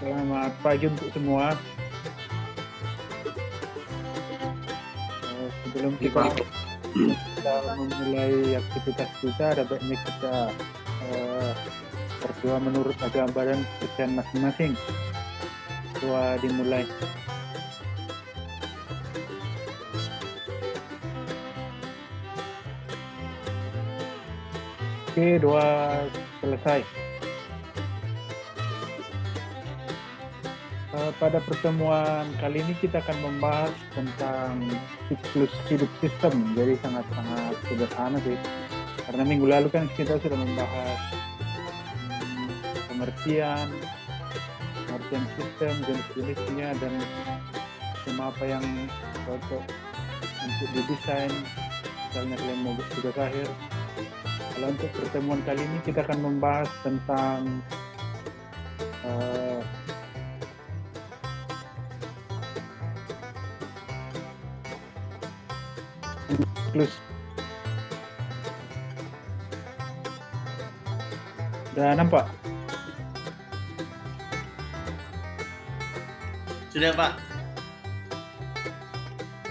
Selamat pagi untuk semua. Sebelum kita memulai aktivitas kita, ada baiknya kita berdoa menurut agama dan kepercayaan masing-masing. Doa dimulai. Oke, doa selesai. Pada pertemuan kali ini kita akan membahas tentang siklus hidup sistem. Jadi sangat-sangat sederhana sih. Karena minggu lalu kan kita sudah membahas pengertian sistem, jenis-jenisnya, dan apa yang cocok untuk didesain. Misalnya kalian mau tugas akhir. Kalau untuk pertemuan kali ini kita akan membahas tentang siklus. Sudah nampak? Sudah, Pak.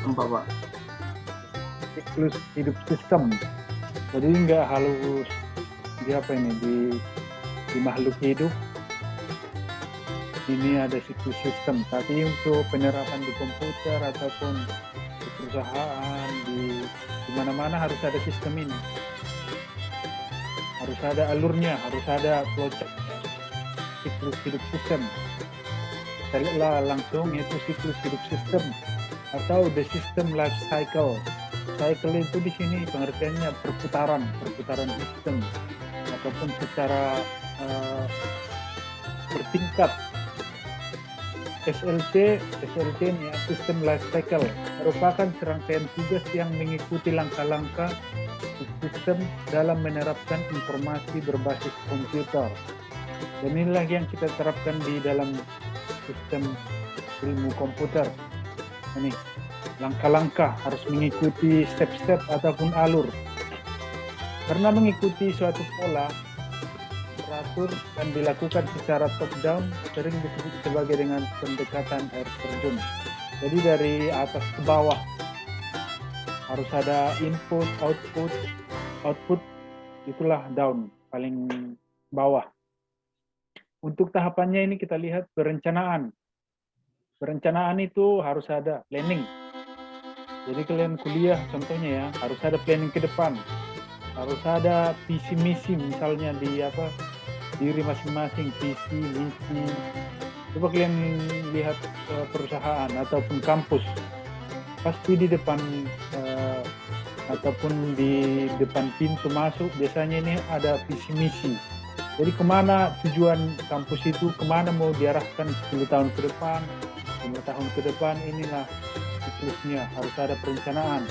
Nampak, Pak. Siklus hidup sistem. Jadi nggak halus di apa ini di makhluk hidup. Ini ada siklus sistem. Tapi untuk penerapan di komputer ataupun di perusahaan, di mana-mana harus ada sistem ini. Harus ada alurnya, harus ada flowchart siklus hidup sistem. Kita lihatlah langsung itu siklus hidup sistem atau the system life cycle. Cycle itu di sini pengertiannya perputaran sistem ataupun secara bertingkat. SLC ini System Life Cycle merupakan serangkaian tugas yang mengikuti langkah-langkah sistem dalam menerapkan informasi berbasis komputer. Dan inilah yang kita terapkan di dalam sistem ilmu komputer. Ini langkah-langkah harus mengikuti step-step ataupun alur. Karena mengikuti suatu pola teratur dan dilakukan secara top down, sering disebut sebagai dengan pendekatan air terjun. Jadi dari atas ke bawah harus ada input, output itulah down, paling bawah. Untuk tahapannya ini kita lihat perencanaan. Perencanaan itu harus ada planning. Jadi kalian kuliah contohnya ya, harus ada planning ke depan. Harus ada visi misi misalnya di diri masing-masing, visi misi. Coba kalian lihat perusahaan ataupun kampus, pasti di depan ataupun di depan pintu masuk biasanya ini ada visi misi. Jadi kemana tujuan kampus itu, kemana mau diarahkan 10 tahun ke depan, 5 tahun ke depan, inilah siklusnya, harus ada perencanaan.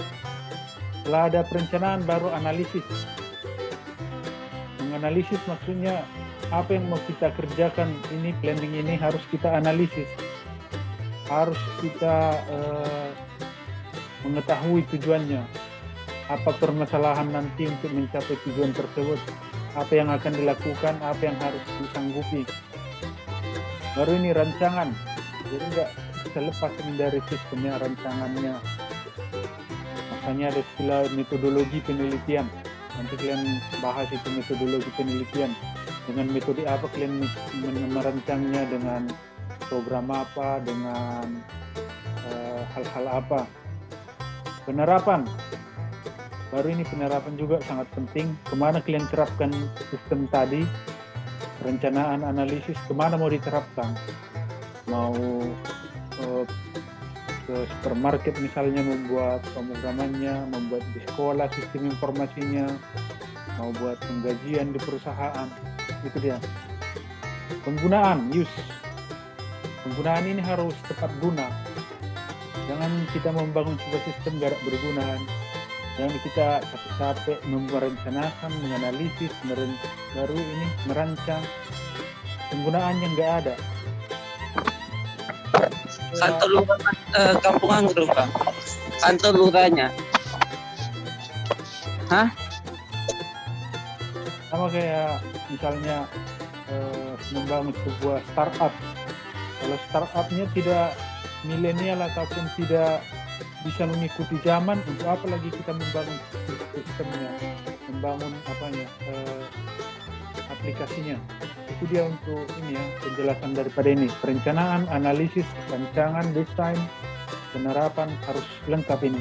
Setelah ada perencanaan baru analisis. Menganalisis maksudnya apa yang mau kita kerjakan, ini planning ini harus kita analisis. Harus kita mengetahui tujuannya. Apa permasalahan nanti untuk mencapai tujuan tersebut. Apa yang akan dilakukan, apa yang harus disanggupi. Baru ini rancangan. Jadi nggak bisa lepas dari sistemnya, rancangannya. Makanya ada istilah metodologi penelitian. Nanti kalian bahas itu metodologi penelitian. Dengan metode apa kalian merancangnya, dengan program apa, dengan hal-hal apa. Penerapan. Baru ini penerapan juga sangat penting. Kemana kalian terapkan sistem tadi, perencanaan, analisis, kemana mau diterapkan. Mau ke supermarket misalnya membuat pemrogramannya, membuat di sekolah sistem informasinya, mau buat penggajian di perusahaan, itu dia. Penggunaan, penggunaan ini harus tepat guna. Jangan kita membangun sebuah sistem gak berguna. Jangan kita capek-capek merencanakan, menganalisis, baru ini merancang, penggunaannya nggak ada. Kantor lurah Kampung Anggrek, Pak. Kantor lurahnya. Hah? Sama kayak misalnya membangun sebuah startup. Kalau startupnya tidak milenial ataupun tidak bisa mengikuti zaman, untuk apa lagi kita membangun sistemnya, membangun aplikasinya. Itu dia untuk ini ya, penjelasan daripada ini. Perencanaan, analisis, rancangan, desain, penerapan harus lengkap ini.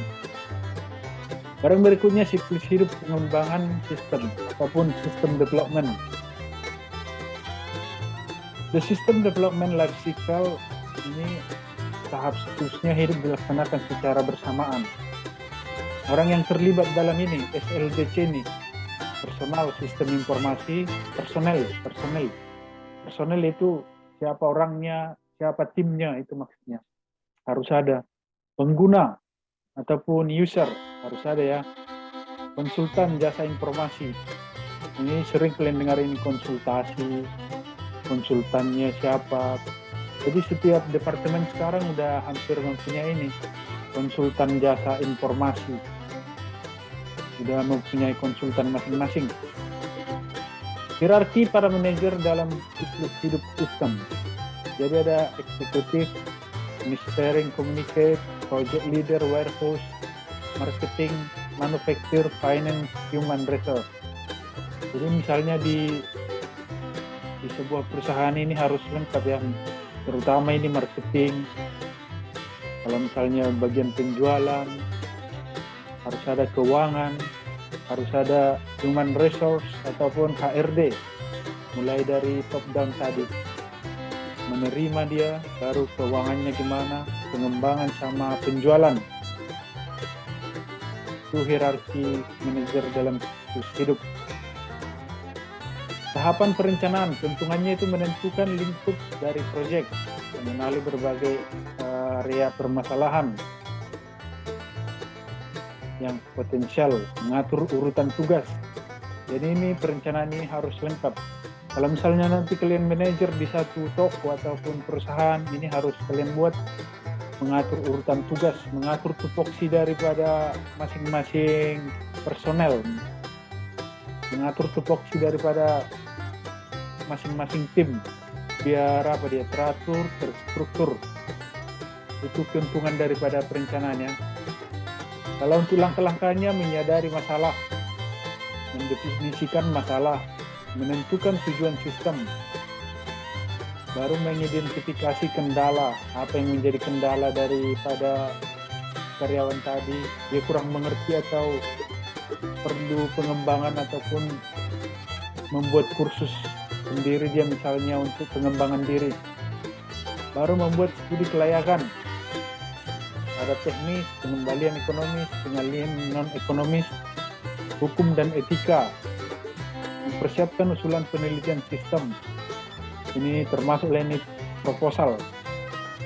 Barang berikutnya siklus hidup pengembangan sistem ataupun system development. The system development life cycle ini tahap siklusnya hidup dilaksanakan secara bersamaan. Orang yang terlibat dalam ini, SLDC ini, personal, sistem informasi, personel itu siapa orangnya, siapa timnya, itu maksudnya. Harus ada. Pengguna ataupun user, harus ada ya. Konsultan jasa informasi. Ini sering kalian dengar ini konsultasi, konsultannya siapa. Jadi setiap departemen sekarang udah hampir mempunyai ini, konsultan jasa informasi. Sudah mempunyai konsultan masing-masing. Hierarki para manajer dalam siklus hidup sistem. Jadi ada eksekutif, steering, communicate, project leader, warehouse, marketing, manufacture, finance, human resource. Jadi misalnya di sebuah perusahaan ini harus lengkap ya, terutama ini marketing. Kalau misalnya bagian penjualan, harus ada keuangan, harus ada human resource ataupun HRD, mulai dari top down tadi, menerima dia, baru keuangannya gimana, pengembangan sama penjualan. Itu hierarki manajer dalam siklus hidup. Tahapan perencanaan, keuntungannya itu menentukan lingkup dari proyek, mengenali berbagai area permasalahan yang potensial, mengatur urutan tugas. Jadi ini perencanaan ini harus lengkap. Kalau misalnya nanti kalian manajer di satu toko ataupun perusahaan, ini harus kalian buat mengatur urutan tugas, mengatur tupoksi daripada masing-masing personel, mengatur tupoksi daripada masing-masing tim, biar apa dia teratur, terstruktur. Itu keuntungan daripada perencanaannya. Kalau untuk langkah-langkahnya, menyadari masalah, mendefinisikan masalah, menentukan tujuan sistem, baru mengidentifikasi kendala, apa yang menjadi kendala daripada karyawan tadi, dia kurang mengerti atau perlu pengembangan ataupun membuat kursus sendiri dia misalnya untuk pengembangan diri. Baru membuat studi kelayakan. Ada teknis, pengembalian ekonomis, pengalihan non-ekonomis, hukum dan etika. Mempersiapkan usulan penelitian sistem. Ini termasuk ini proposal.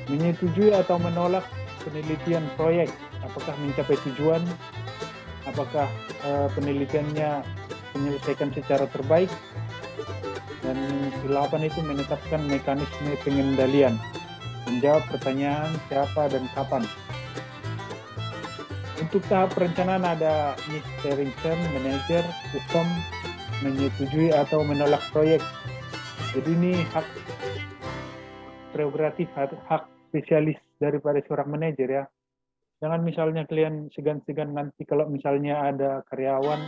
Menyetujui atau menolak penelitian proyek. Apakah mencapai tujuan? Apakah penelitiannya menyelesaikan secara terbaik? Dan 8 itu menetapkan mekanisme pengendalian. Menjawab pertanyaan siapa dan kapan. Untuk tahap perencanaan ada steering team, manager, sistem, menyetujui atau menolak proyek. Jadi ini hak prerogatif, hak spesialis daripada seorang manajer ya. Jangan misalnya kalian segan-segan nanti kalau misalnya ada karyawan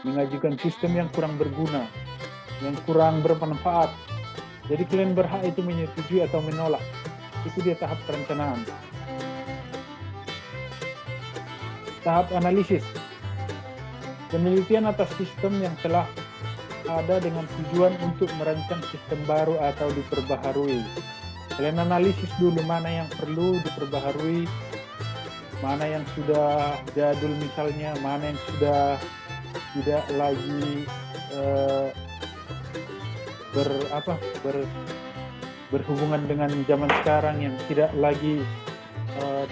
mengajukan sistem yang kurang berguna, yang kurang bermanfaat. Jadi kalian berhak itu menyetujui atau menolak. Itu dia tahap perencanaan. Tahap analisis. Penelitian atas sistem yang telah ada dengan tujuan untuk merancang sistem baru atau diperbaharui. Kalian analisis dulu mana yang perlu diperbaharui, mana yang sudah jadul misalnya, mana yang sudah tidak lagi berhubungan dengan zaman sekarang, yang tidak lagi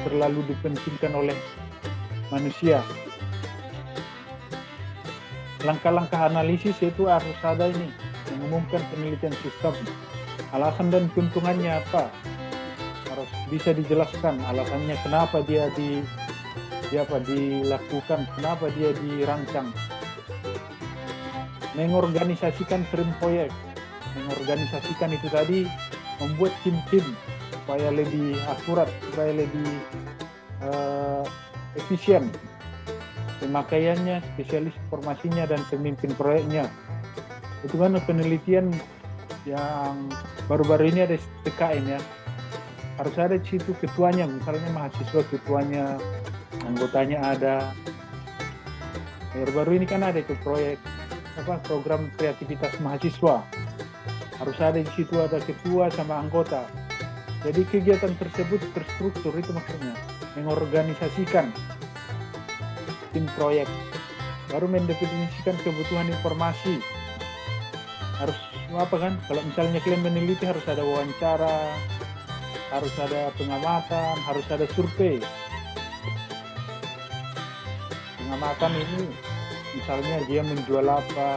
terlalu dipentingkan oleh manusia. Langkah-langkah analisis itu harus ada ini, mengumumkan penelitian sistem. Alasan dan keuntungannya apa? Harus bisa dijelaskan alasannya kenapa dia dilakukan, kenapa dia dirancang. Mengorganisasikan frame proyek. Mengorganisasikan itu tadi membuat tim-tim supaya lebih akurat, supaya lebih efisien pemakaiannya, spesialis informasinya, dan pemimpin proyeknya. Itu kan penelitian yang baru-baru ini ada TKN ya. Harus ada di situ ketuanya, misalnya mahasiswa ketuanya, anggotanya ada. Baru-baru ini kan ada itu proyek program kreativitas mahasiswa. Harus ada di situ, ada ketua sama anggota. Jadi kegiatan tersebut terstruktur, itu maksudnya mengorganisasikan tim proyek, baru mendefinisikan kebutuhan informasi. Harus apa kan? Kalau misalnya kalian meneliti harus ada wawancara, harus ada pengamatan, harus ada survei. Pengamatan ini misalnya dia menjual apa,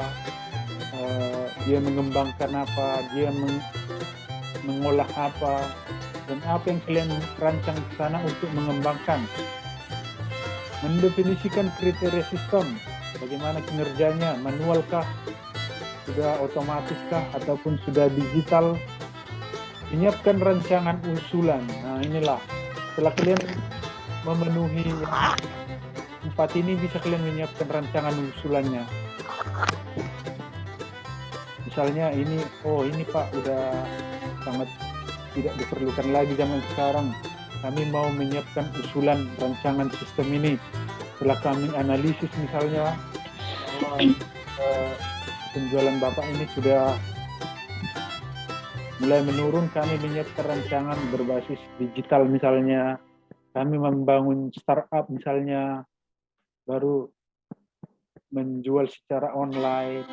dia mengembangkan apa, dia mengolah apa, dan apa yang kalian rancang ke sana untuk mengembangkan. Mendefinisikan kriteria sistem, bagaimana kinerjanya, manualkah, sudah otomatiskah, ataupun sudah digital. Menyiapkan rancangan usulan. Nah inilah, setelah kalian memenuhi 4 ini, bisa kalian menyiapkan rancangan usulannya. Misalnya ini, ini Pak udah sangat tidak diperlukan lagi zaman sekarang. Kami mau menyiapkan usulan rancangan sistem ini. Setelah kami analisis misalnya, penjualan Bapak ini sudah mulai menurun, kami menyiapkan rancangan berbasis digital misalnya. Kami membangun startup misalnya, baru menjual secara online.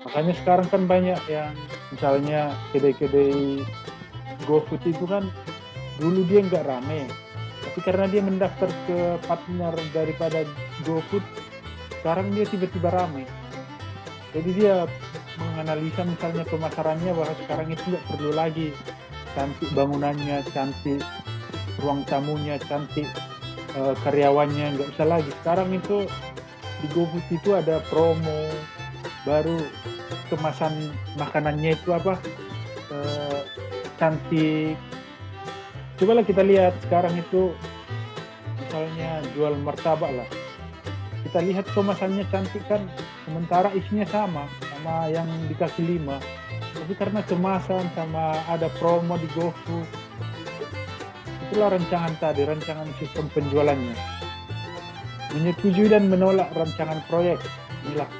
Makanya sekarang kan banyak yang misalnya kedai-kedai GoFood itu kan dulu dia nggak rame, tapi karena dia mendaftar ke partner daripada GoFood, sekarang dia tiba-tiba rame. Jadi dia menganalisa misalnya pemasarannya bahwa sekarang itu nggak perlu lagi cantik bangunannya, cantik ruang tamunya, cantik karyawannya, nggak usah lagi. Sekarang itu di GoFood itu ada promo, baru kemasan makanannya itu cantik. Cobalah kita lihat sekarang itu, misalnya jual martabak lah, kita lihat kemasannya cantik kan, sementara isinya sama yang dikasih 5, tapi karena kemasan sama ada promo di GoFood. Itulah rancangan tadi, rancangan sistem penjualannya. Menyetujui dan menolak rancangan proyek, inilah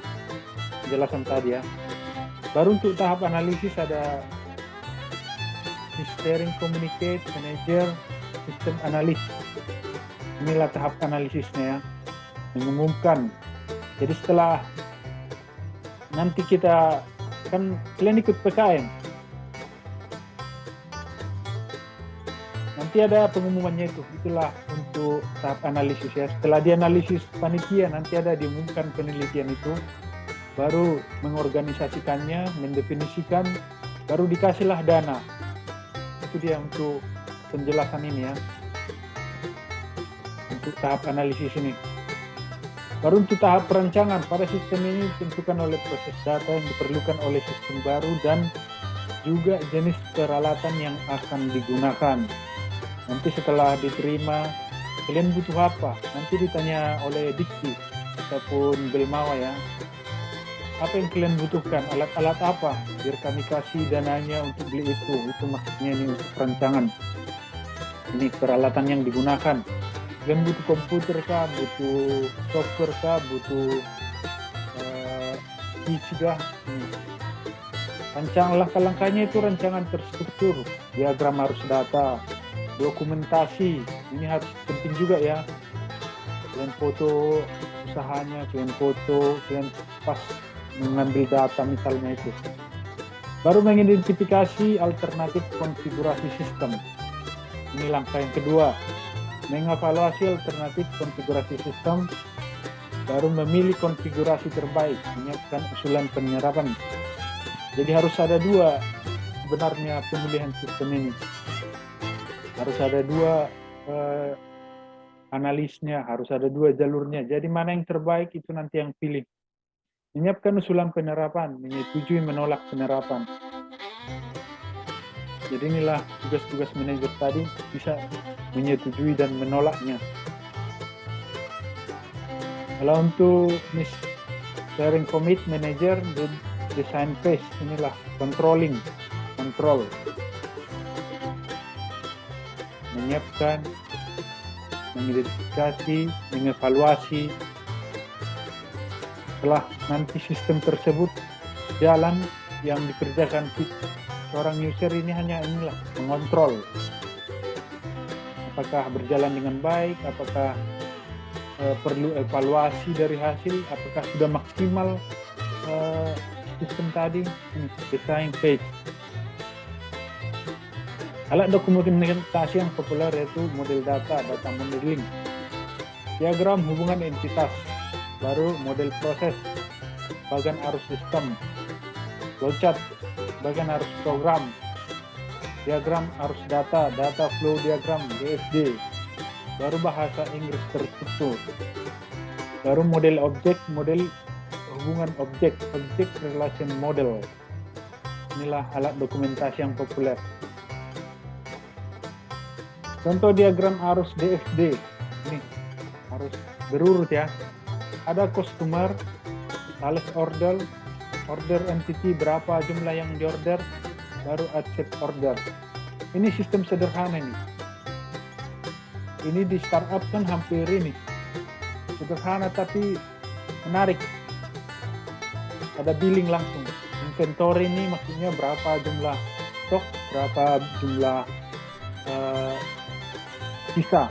penjelasan tadi ya. Baru untuk tahap analisis ada steering, communicate, manager, sistem analis. Inilah tahap analisisnya ya, mengumumkan. Jadi setelah nanti kita kan kalian ikut PKM, nanti ada pengumumannya itulah untuk tahap analisis ya. Setelah dianalisis panitia, nanti ada diumumkan penelitian itu, baru mengorganisasikannya, mendefinisikan, baru dikasihlah dana. Itu dia untuk penjelasan ini ya, untuk tahap analisis ini. Baru untuk tahap perancangan, pada sistem ini ditentukan oleh proses data yang diperlukan oleh sistem baru dan juga jenis peralatan yang akan digunakan. Nanti setelah diterima, kalian butuh apa? Nanti ditanya oleh Dikti ataupun Belmawa ya. Apa yang kalian butuhkan? Alat-alat apa? Biar kami kasih dananya untuk beli itu. Itu maksudnya ini untuk perancangan. Ini peralatan yang digunakan. Kalian butuh komputer kah? Butuh software kah? Butuh PC kah? Rancangan langkah-langkahnya itu rancangan terstruktur. Diagram harus data. Dokumentasi. Ini harus penting juga ya. Kalian foto usahanya, kalian foto, kalian pas mengambil data misalnya itu. Baru mengidentifikasi alternatif konfigurasi sistem. Ini langkah yang kedua. Mengevaluasi alternatif konfigurasi sistem, baru memilih konfigurasi terbaik, menyiapkan usulan penyerapan. Jadi harus ada 2 sebenarnya pemilihan sistem ini. Harus ada 2 analisnya, harus ada 2 jalurnya. Jadi mana yang terbaik itu nanti yang pilih. Menyiapkan usulan penerapan, menyetujui menolak penerapan. Jadi inilah tugas-tugas manajer tadi, bisa menyetujui dan menolaknya. Kalau untuk sharing commit manager, design phase, inilah control, menyiapkan, mengidentifikasi, mengevaluasi. Setelah nanti sistem tersebut jalan, yang dikerjakan seorang user ini hanya inilah, mengontrol apakah berjalan dengan baik, apakah perlu evaluasi dari hasil, apakah sudah maksimal sistem tadi. Design phase. Alat dokumentasi yang populer yaitu model data modeling, diagram hubungan entitas, baru model proses, bagian arus sistem, flowchart, bagian arus program, diagram arus data flow diagram, DFD, baru bahasa Inggris terstruktur, baru model objek, model hubungan objek relation model. Inilah alat dokumentasi yang populer. Contoh diagram arus DFD, ini harus berurut ya. Ada customer, sales order entity, berapa jumlah yang diorder, baru accept order. Ini sistem sederhana ini. Ini di startup kan hampir ini sederhana tapi menarik. Ada billing langsung. Inventory ini maksudnya berapa jumlah stok, berapa jumlah sisa.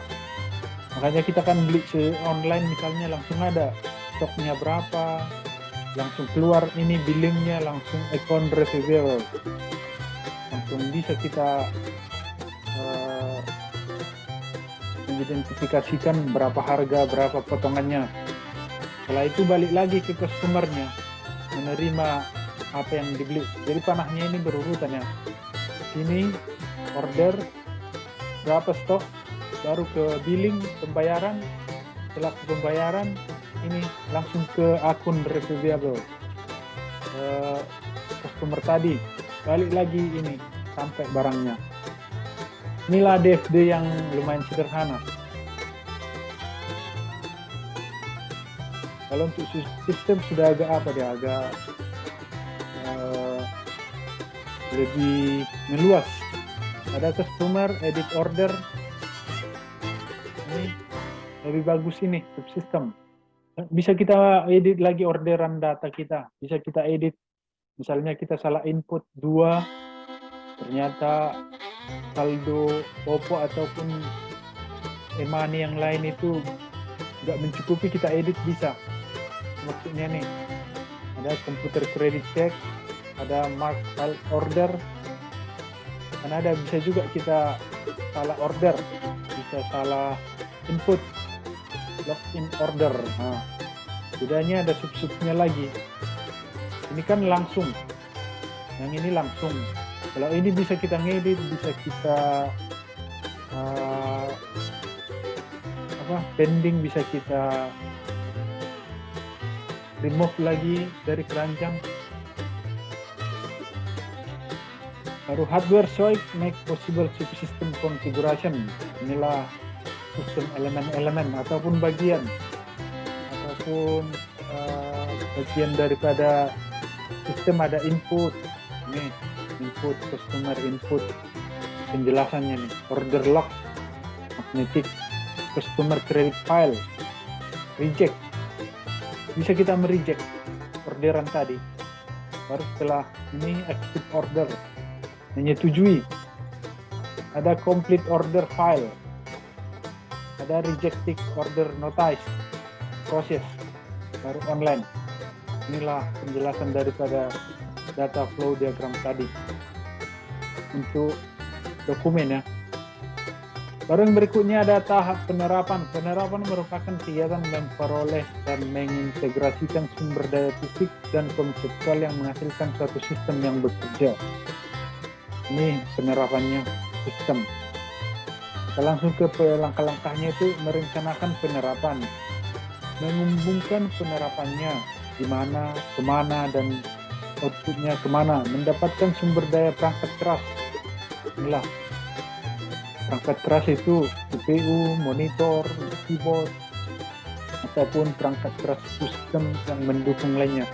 Makanya kita kan beli online misalnya, langsung ada stoknya berapa, langsung keluar ini billingnya, langsung account receivable, langsung bisa kita mengidentifikasikan berapa harga, berapa potongannya. Setelah itu balik lagi ke customernya, menerima apa yang dibeli. Jadi panahnya ini berurutan ya. Sini order, berapa stok, baru ke billing, pembayaran. Setelah ke pembayaran, ini langsung ke akun receivable customer tadi, balik lagi ini sampai barangnya. Inilah DFD yang lumayan sederhana. Kalau untuk sistem sudah agak agak lebih meluas. Ada customer, edit order, ini lebih bagus ini subsistem. Bisa kita edit lagi orderan data kita, bisa kita edit. Misalnya kita salah input 2, ternyata saldo Oppo ataupun e-money yang lain itu nggak mencukupi, kita edit bisa. Maksudnya nih, ada computer credit check, ada mark file order, dan ada bisa juga kita salah order, bisa salah input, login order. Nah, bedanya ada sub-subnya lagi. Ini kan langsung, yang ini langsung. Kalau ini bisa kita ngedit, bisa kita pending, bisa kita remove lagi dari keranjang. Baru hardware choice make possible subsystem configuration. Inilah sistem elemen-elemen ataupun bagian daripada sistem. Ada input, nih input customer input, penjelasannya nih, order log, magnetic, customer credit file, reject, bisa kita mereject orderan tadi. Baru setelah ini exit order, menyetujui. Ada complete order file, ada rejecting order notice, proses, baru online. Inilah penjelasan daripada data flow diagram tadi untuk dokumen ya. Baru yang berikutnya ada tahap penerapan. Penerapan merupakan kegiatan memperoleh dan mengintegrasikan sumber daya fisik dan konseptual yang menghasilkan suatu sistem yang bekerja. Ini penerapannya sistem. Kita langsung ke langkah-langkahnya, itu merencanakan penerapan, mengumpulkan penerapannya, di mana, kemana, dan outputnya kemana, mendapatkan sumber daya perangkat keras, Inilah perangkat keras itu CPU, monitor, keyboard, ataupun perangkat keras sistem yang mendukung lainnya.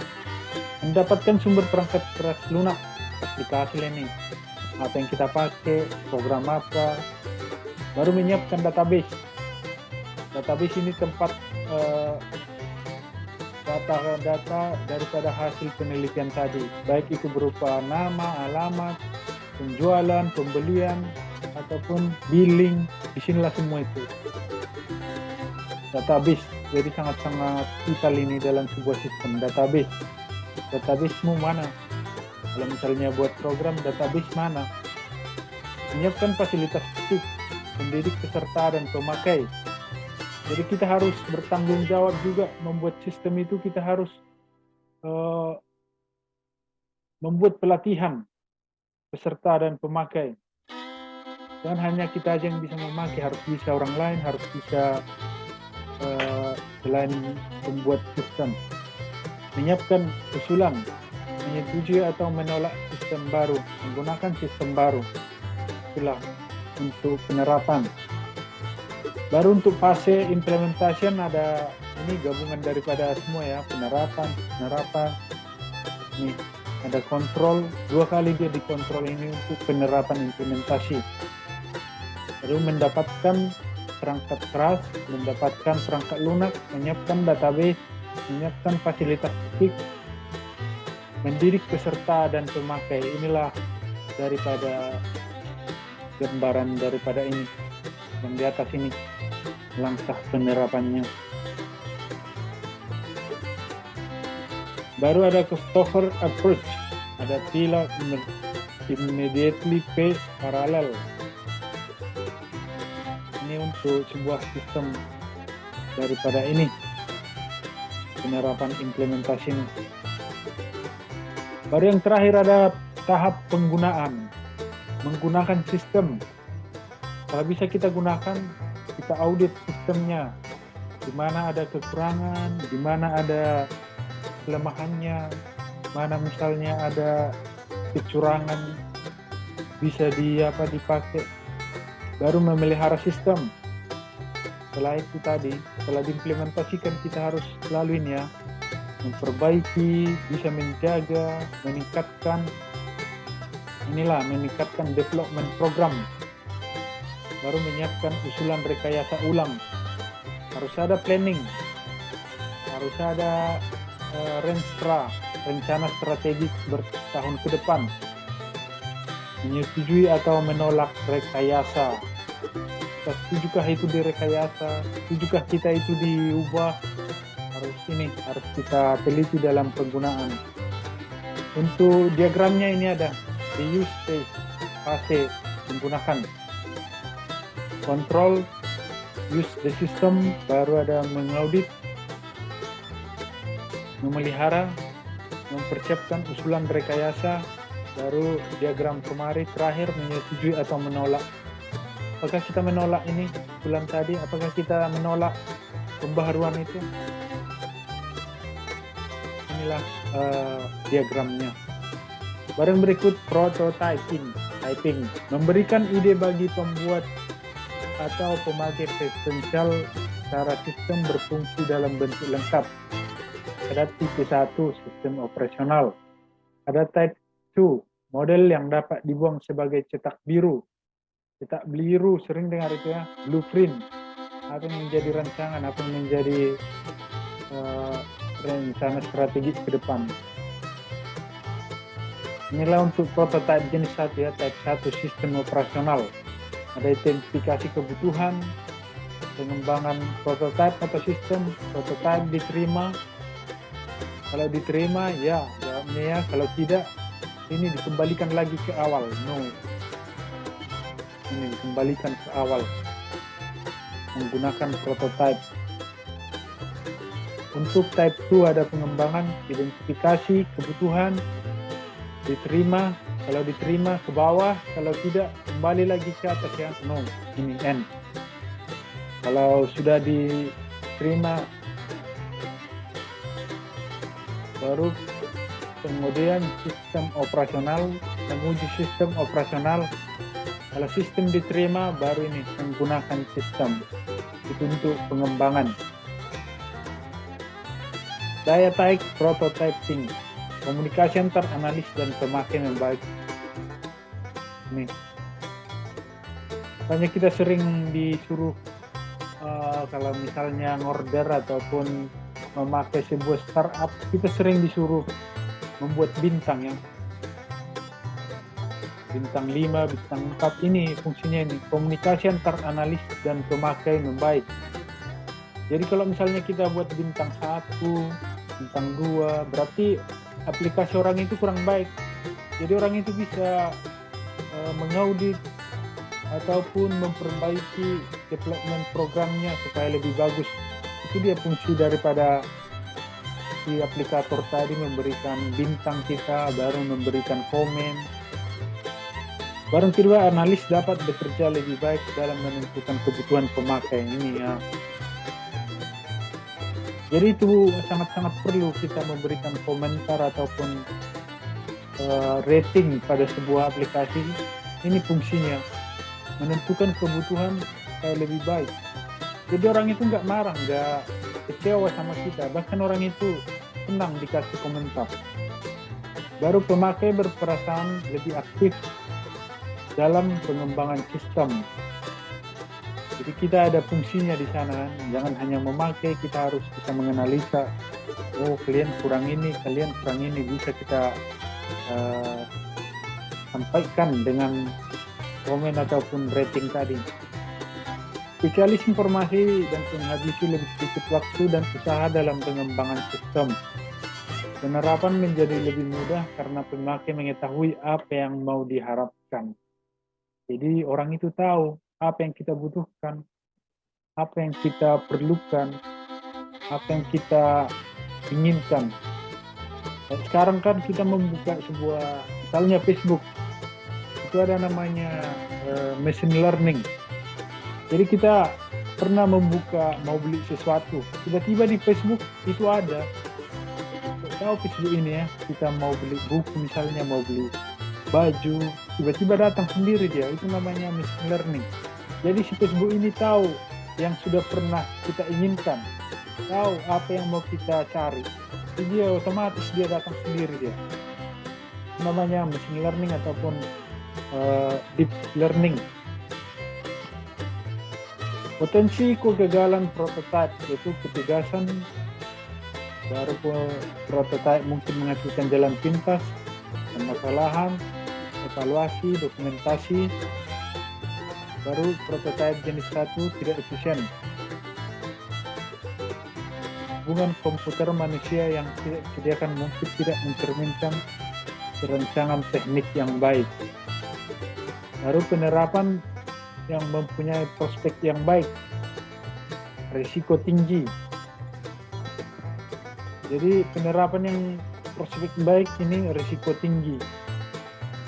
Mendapatkan sumber perangkat keras lunak, aplikasi ini, apa yang kita pakai, program apa, baru menyiapkan database. Database ini tempat data-data daripada hasil penelitian tadi, baik itu berupa nama, alamat, penjualan, pembelian, ataupun billing. Disinilah semua itu. Database, jadi sangat-sangat vital ini dalam sebuah sistem. Database, databasemu mana? Kalau misalnya buat program, database mana? Menyiapkan fasilitas fisik, mendidik peserta dan pemakai. Jadi kita harus bertanggung jawab juga membuat sistem itu. Kita harus membuat pelatihan peserta dan pemakai. Dan hanya kita aja yang bisa memakai, harus bisa orang lain, harus bisa selain membuat sistem. Menyiapkan usulan, menyetujui atau menolak sistem baru, menggunakan sistem baru. Itulah untuk penerapan. Baru untuk fase implementation ada ini gabungan daripada semua ya, penerapan. Ini ada kontrol, 2 kali dia dikontrol ini untuk penerapan implementasi. Lalu mendapatkan perangkat keras, mendapatkan perangkat lunak, menyiapkan database, menyiapkan fasilitas fisik, mendidik peserta dan pemakai. Inilah daripada gambaran daripada ini yang di atas ini, langkah penerapannya. Baru ada customer approach, ada pilot immediately phase parallel. Ini untuk sebuah sistem daripada ini, penerapan implementasi ini. Baru yang terakhir ada tahap penggunaan, menggunakan sistem. Kalau bisa kita gunakan, kita audit sistemnya, di mana ada kekurangan, di mana ada kelemahannya, mana misalnya ada kecurangan, bisa dipakai. Baru memelihara sistem. Setelah itu tadi, setelah diimplementasikan, kita harus selalu ini ya, memperbaiki, bisa menjaga, meningkatkan development program. Baru menyiapkan usulan rekayasa ulang. Harus ada planning, harus ada rencana strategis bertahun ke depan. Menyetujui atau menolak rekayasa. Kita setujukah itu direkayasa, setujukah kita itu diubah, harus kita teliti dalam penggunaan. Untuk diagramnya ini ada the use phase, fase menggunakan, control, use the system, baru ada mengaudit, memelihara, mempersiapkan usulan rekayasa, baru diagram kemari terakhir menyetujui atau menolak. Apakah kita menolak ini usulan tadi? Apakah kita menolak pembaharuan itu? Inilah diagramnya. Baru berikut prototyping, memberikan ide bagi pembuat atau pemakai potensial cara sistem berfungsi dalam bentuk lengkap. Ada tipe 1, sistem operasional. Ada type 2, model yang dapat dibuang sebagai cetak biru. Cetak biru sering dengar itu ya, blueprint. Apa yang menjadi rancangan, apa yang menjadi rencana strategis ke depan. Inilah untuk prototype jenis 1 ya, type 1 sistem operasional. Ada identifikasi kebutuhan, pengembangan prototype atau sistem, prototype diterima. Kalau diterima ya jawabnya ya, kalau tidak ini dikembalikan lagi ke awal, no. Ini dikembalikan ke awal menggunakan prototype. Untuk type 2 ada pengembangan, identifikasi kebutuhan, diterima. Kalau diterima ke bawah, kalau tidak kembali lagi ke atas ya, no, ini N. Kalau sudah diterima, baru kemudian sistem operasional, menguji sistem operasional. Kalau sistem diterima, baru ini menggunakan sistem itu untuk pengembangan. Daya tarik prototyping, komunikasi antar analis dan pemakai yang baik. Ini banyak kita sering disuruh kalau misalnya ngorder ataupun memakai sebuah startup, kita sering disuruh membuat bintang yang bintang 5, bintang 4. Ini fungsinya ini, komunikasi antar analis dan pemakai membaik. Jadi kalau misalnya kita buat bintang 1, bintang 2, berarti aplikasi orang itu kurang baik. Jadi orang itu bisa mengaudit ataupun memperbaiki development programnya supaya lebih bagus. Itu dia fungsi daripada si aplikator tadi, memberikan bintang kita, baru memberikan komen. Baru kedua, analis dapat bekerja lebih baik dalam menentukan kebutuhan pemakai ini ya. Jadi itu sangat-sangat perlu kita memberikan komentar ataupun rating pada sebuah aplikasi. Ini fungsinya menentukan kebutuhan supaya lebih baik. Jadi orang itu nggak marah, nggak kecewa sama kita, bahkan orang itu senang dikasih komentar. Baru pemakai berperasaan lebih aktif dalam pengembangan sistem. Jadi kita ada fungsinya di sana, jangan hanya memakai, kita harus bisa menganalisa. Oh, kalian kurang ini, bisa kita sampaikan dengan komen ataupun rating tadi. Spesialis informasi dan menghabisi lebih sedikit waktu dan usaha dalam pengembangan sistem. Penerapan menjadi lebih mudah karena pemakai mengetahui apa yang mau diharapkan. Jadi orang itu tahu apa yang kita butuhkan, apa yang kita perlukan, apa yang kita inginkan. Dan sekarang kan kita membuka sebuah, misalnya Facebook, itu ada namanya machine learning. Jadi kita pernah membuka, mau beli sesuatu, tiba-tiba di Facebook itu ada. Tahu Facebook ini ya, kita mau beli buku misalnya, mau beli baju, tiba-tiba datang sendiri dia, itu namanya machine learning. Jadi si Facebook ini tahu yang sudah pernah kita inginkan, tahu apa yang mau kita cari, jadi dia otomatis dia datang sendiri dia. Itu namanya machine learning ataupun deep learning. Potensi kegagalan prototype yaitu ketegasan, baru prototype mungkin menghasilkan jalan pintas, permasalahan, evaluasi, dokumentasi. Baru prototipe jenis 1 tidak efisien. Hubungan komputer manusia yang tidak disediakan mungkin tidak mencerminkan perencanaan teknik yang baik. Baru penerapan yang mempunyai prospek yang baik, risiko tinggi. Jadi penerapan yang prospek baik ini risiko tinggi.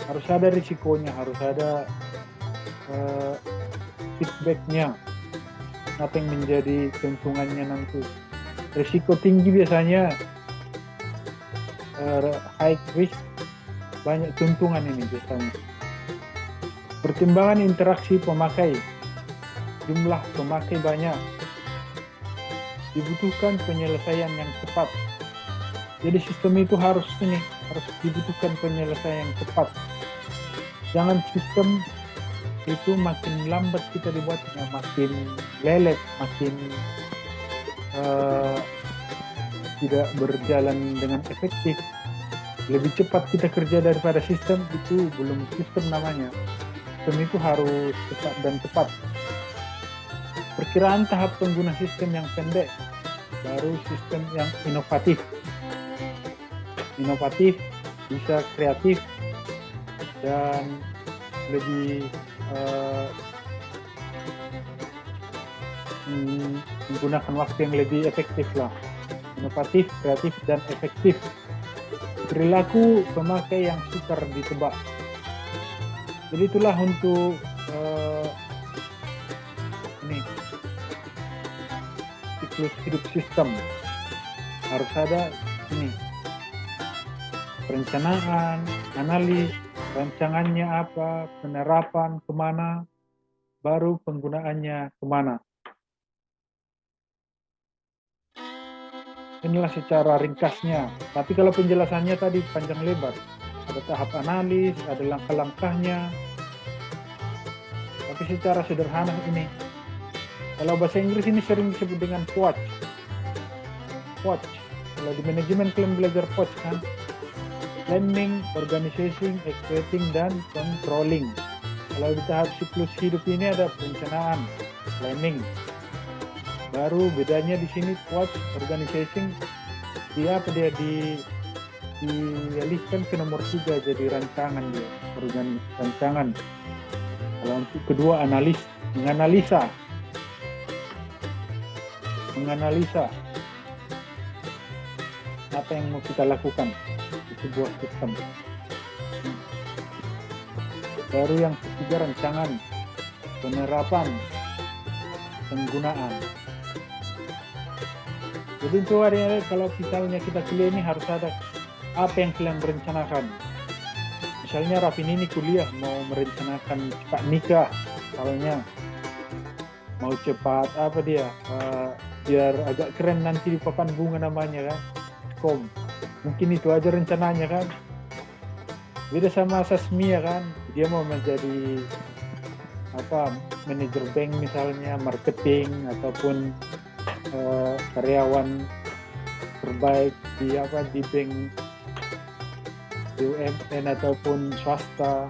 Harus ada risikonya, harus ada feedbacknya, apa yang menjadi keuntungannya nanti. Risiko tinggi biasanya high risk, banyak keuntungan ini biasanya. Pertimbangan interaksi pemakai, jumlah pemakai banyak, dibutuhkan penyelesaian yang cepat. Jadi sistem itu harus dibutuhkan penyelesaian yang cepat. Jangan sistem itu makin lambat kita dibuatnya, makin lelet, makin tidak berjalan dengan efektif. Lebih cepat kita kerja daripada sistem, itu belum sistem namanya. Sistem itu harus cepat dan tepat. Perkiraan tahap pengguna sistem yang pendek, baru sistem yang inovatif. Inovatif, bisa kreatif, dan lebih menggunakan waktu yang lebih efektif lah. Inovatif, kreatif, dan efektif. Perilaku pemakai yang sukar ditebak. Jadi itulah untuk siklus hidup sistem. Harus ada perencanaan, analis, rancangannya apa, penerapan kemana, baru penggunaannya kemana. Inilah secara ringkasnya. Tapi kalau penjelasannya tadi panjang lebar. Ada tahap analis, ada langkah-langkahnya. Tapi secara sederhana ini. Kalau bahasa Inggris ini sering disebut dengan POAC. POAC. Kalau di manajemen kalian belajar POAC kan. Planning, organizing, executing, dan controlling. Kalau di tahap siklus hidup ini ada perencanaan, planning. Baru bedanya di sini POAC, organizing, dia dialihkan ke nomor 3 jadi rancangan dia, rancangan. Kalau untuk kedua menganalisa apa yang mau kita lakukan di sebuah sistem. Baru yang ketiga rancangan, penerapan, penggunaan. Jadi itu kalau misalnya kita kuliah ini harus ada apa yang kalian merencanakan. Misalnya Rafin ini kuliah mau merencanakan cepat nikah, misalnya mau cepat biar agak keren nanti di papan bunga namanya kan, mungkin itu aja rencananya kan. Beda sama Sasmia kan, dia mau menjadi manajer bank misalnya, marketing ataupun karyawan terbaik di bank BUMN ataupun swasta.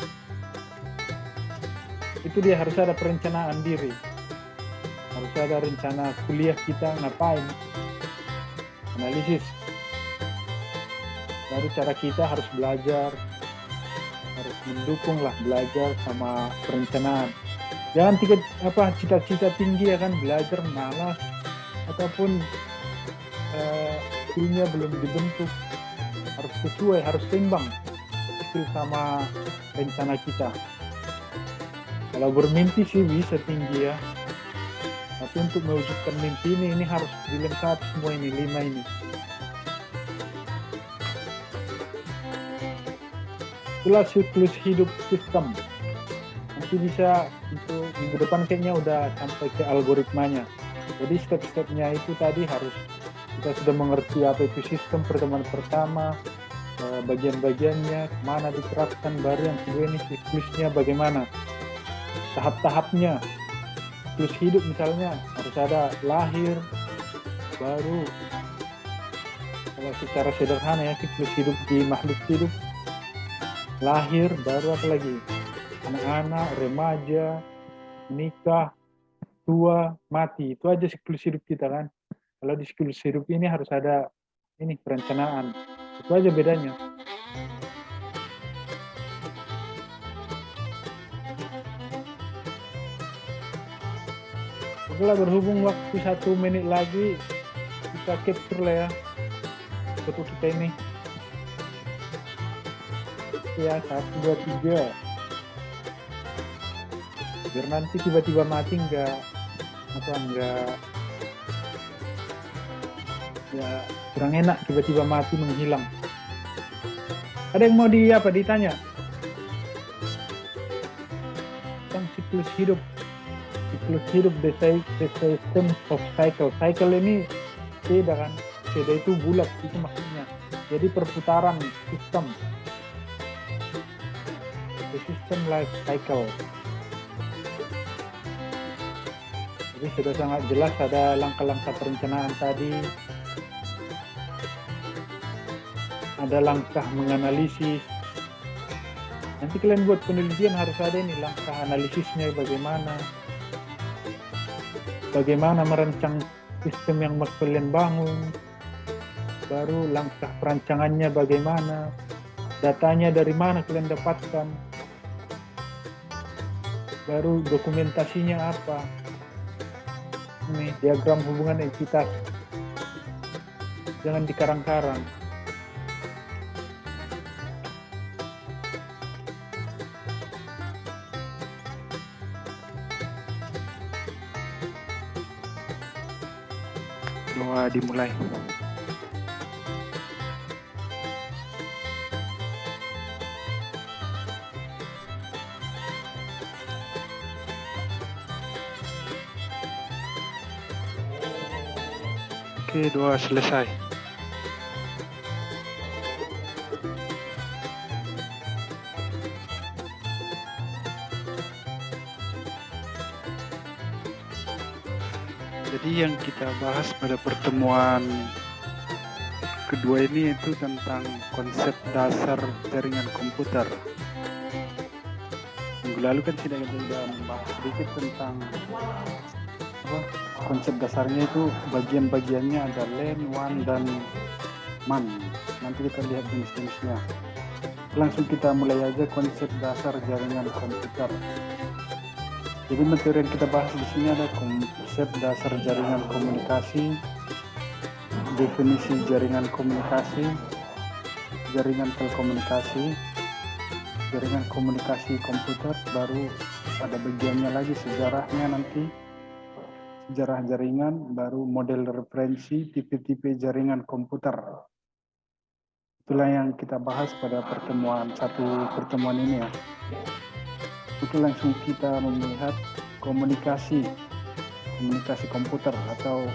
Itu dia harus ada perencanaan diri, harus ada rencana kuliah kita ngapain, analisis. Baru cara kita harus belajar, harus mendukung lah belajar sama perencanaan. Jangan cita-cita tinggi ya kan, belajar malas ataupun skillnya belum dibentuk. Harus sesuai, harus seimbang skill sama rencana kita. Kalau bermimpi sih bisa tinggi ya, tapi untuk mewujudkan mimpi ini harus dilengkapi semua ini, 5 ini. Itulah siklus hidup sistem. Nanti bisa untuk minggu depan kayaknya udah sampai ke algoritmanya. Jadi step-stepnya itu tadi harus kita sudah mengerti apa itu sistem pertama, bagian-bagiannya, kemana diterapkan, baru yang kedua ini siklusnya bagaimana, tahap-tahapnya. Siklus hidup misalnya harus ada lahir, baru kalau secara sederhana ya siklus hidup di makhluk hidup, lahir, baru apa lagi, anak-anak, remaja, nikah, tua, mati. Itu aja siklus hidup kita kan. Kalau di siklus hidup ini harus ada ini perencanaan. Itu aja bedanya. Setelah berhubung waktu 1 menit lagi, kita capture lah ya foto kita ini. Ya 1, 2, 3. Biar nanti tiba-tiba mati enggak ya kurang enak tiba-tiba mati menghilang. Ada yang mau ditanya tentang siklus hidup the system of cycle ini beda kan, beda itu bulat itu maksudnya, jadi perputaran sistem, the system life cycle. Jadi sudah sangat jelas ada langkah-langkah perencanaan tadi, ada langkah menganalisis. Nanti kalian buat penelitian harus ada ini langkah analisisnya bagaimana merancang sistem yang mau kalian bangun, baru langkah perancangannya bagaimana, datanya dari mana kalian dapatkan, baru dokumentasinya apa. Ini diagram hubungan entitas, jangan dikarang-karang. Doa dimulai. Oke, doa selesai. Jadi yang kita bahas pada pertemuan kedua ini itu tentang konsep dasar jaringan komputer. Minggu lalu kan kita sudah membahas sedikit tentang konsep dasarnya itu bagian-bagiannya ada LAN, WAN, dan MAN. Nanti kita lihat jenis-jenisnya. Langsung kita mulai aja konsep dasar jaringan komputer. Jadi materi yang kita bahas di sini ada konsep dasar jaringan komunikasi, definisi jaringan komunikasi, jaringan telekomunikasi, jaringan komunikasi komputer, baru ada bagiannya lagi sejarahnya nanti, sejarah jaringan, baru model referensi, tipe-tipe jaringan komputer. Itulah yang kita bahas pada pertemuan ini ya. Itu langsung kita melihat komunikasi komputer atau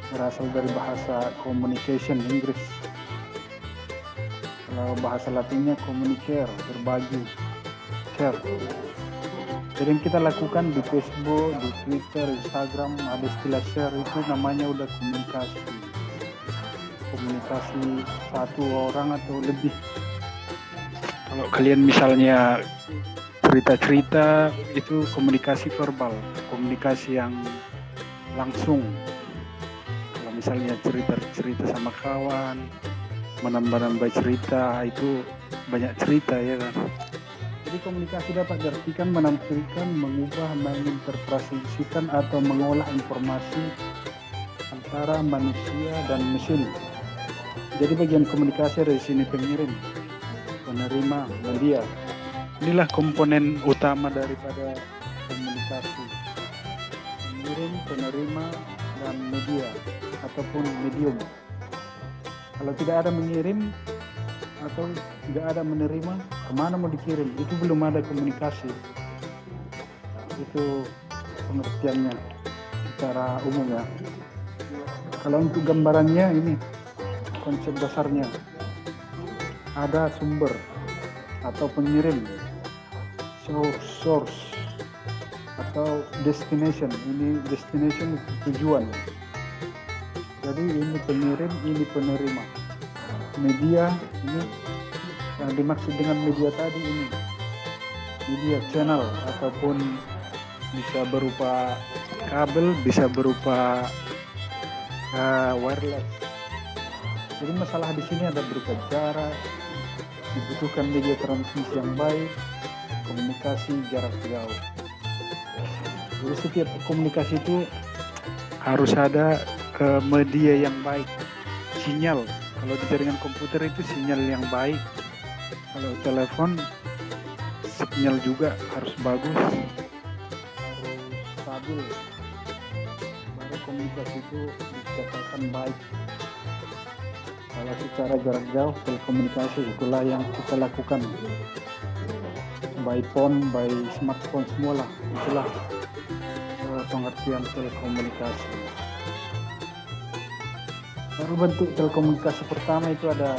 berasal dari bahasa communication Inggris. Kalau bahasa Latinnya communicare, berbagi, share. Jadi yang kita lakukan di Facebook, di Twitter, Instagram, ada istilah share, itu namanya udah komunikasi satu orang atau lebih. Kalau kalian misalnya cerita-cerita, itu komunikasi verbal, komunikasi yang langsung. Kalau misalnya cerita sama kawan, menambah-nambah cerita, itu banyak cerita ya kan. Jadi komunikasi dapat diartikan menampilkan, mengubah, menginterpretasikan atau mengolah informasi antara manusia dan mesin. Jadi bagian komunikasi dari sini pengirim, penerima, media. Inilah komponen utama daripada komunikasi. Pengirim, penerima, dan media ataupun medium. Kalau tidak ada mengirim atau tidak ada menerima, kemana mau dikirim? Itu belum ada komunikasi. Itu pengertiannya secara umum ya. Kalau untuk gambarannya ini konsep dasarnya, ada sumber atau pengirim, source atau destination. Ini destination tujuan. Jadi ini pengirim, ini penerima. Media ini yang dimaksud dengan media tadi, ini media channel ataupun bisa berupa kabel, bisa berupa wireless. Jadi masalah di sini ada berupa jarak, dibutuhkan media transmisi yang baik, komunikasi jarak jauh. Jadi setiap komunikasi itu harus ada media yang baik, sinyal. Kalau di jaringan komputer itu sinyal yang baik. Kalau telepon sinyal juga harus bagus, harus stabil. Baru komunikasi itu dikatakan baik. Kalau secara jarak jauh telekomunikasi itulah yang kita lakukan. By phone, by smartphone semualah. Itulah pengertian telekomunikasi. Baru bentuk telekomunikasi pertama itu ada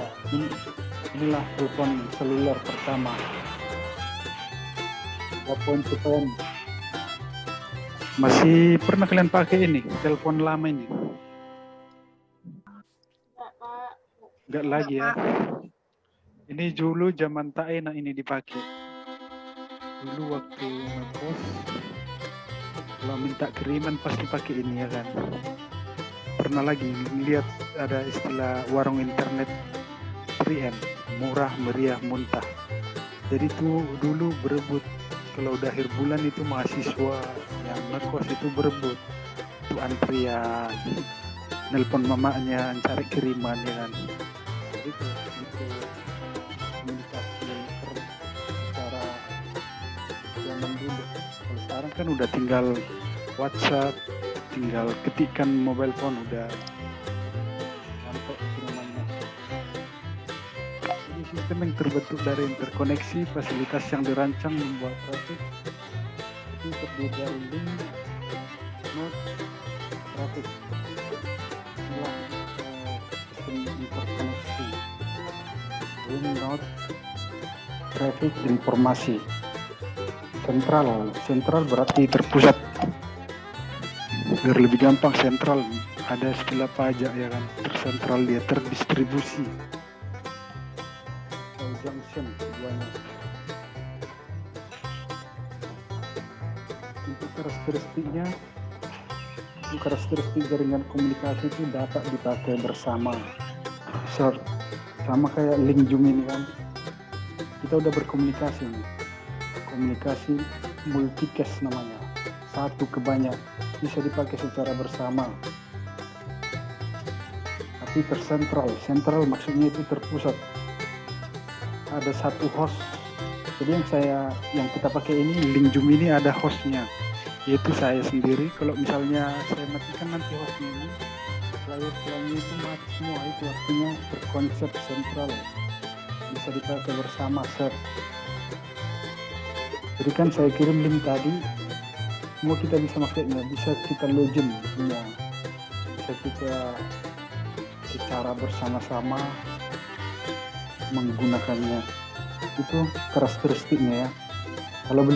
inilah telepon seluler pertama. Telepon phone. Masih pernah kalian pakai ini telepon lama ini? Enggak lagi ya. Ini dulu zaman tak enak ini dipakai. Dulu waktu ngekos, kalau minta kiriman pasti pakai ini ya kan. Pernah lagi lihat ada istilah warung internet 3M, murah, meriah, muntah. Jadi itu dulu berebut, kalau udah akhir bulan itu mahasiswa yang ngekos itu berebut, itu antrian, nelpon mamanya cari kiriman ya kan. Itu komunikasi secara zaman dulu. Kalau sekarang kan udah tinggal WhatsApp, tinggal ketikkan mobile phone udah sampai kirimannya. Jadi sistem yang terbentuk dari interkoneksi, fasilitas yang dirancang membuat traffic itu terdiri dari link, node, traffic. node traffic informasi. Sentral berarti terpusat. Biar lebih gampang, sentral ada istilah pajak ya kan, tersentral dia, terdistribusi. Atau junction keduanya. Untuk karakteristik jaringan komunikasi itu dapat dipakai bersama. Sama kayak link Zoom ini kan, kita udah berkomunikasi nih, komunikasi multicast namanya, satu ke banyak, bisa dipakai secara bersama. Tapi sentral maksudnya itu terpusat, ada satu host. Jadi yang kita pakai ini link Zoom ini ada hostnya, yaitu saya sendiri. Kalau misalnya saya matikan nanti hostnya ini, layar-layarnya itu mati semua, itu artinya berkonsep sentral, bisa dipakai bersama set. Jadi kan saya kirim link tadi, semua kita bisa makainya, bisa kita login semua, bisa kita secara bersama-sama menggunakannya. Itu karakteristiknya ya. Kalau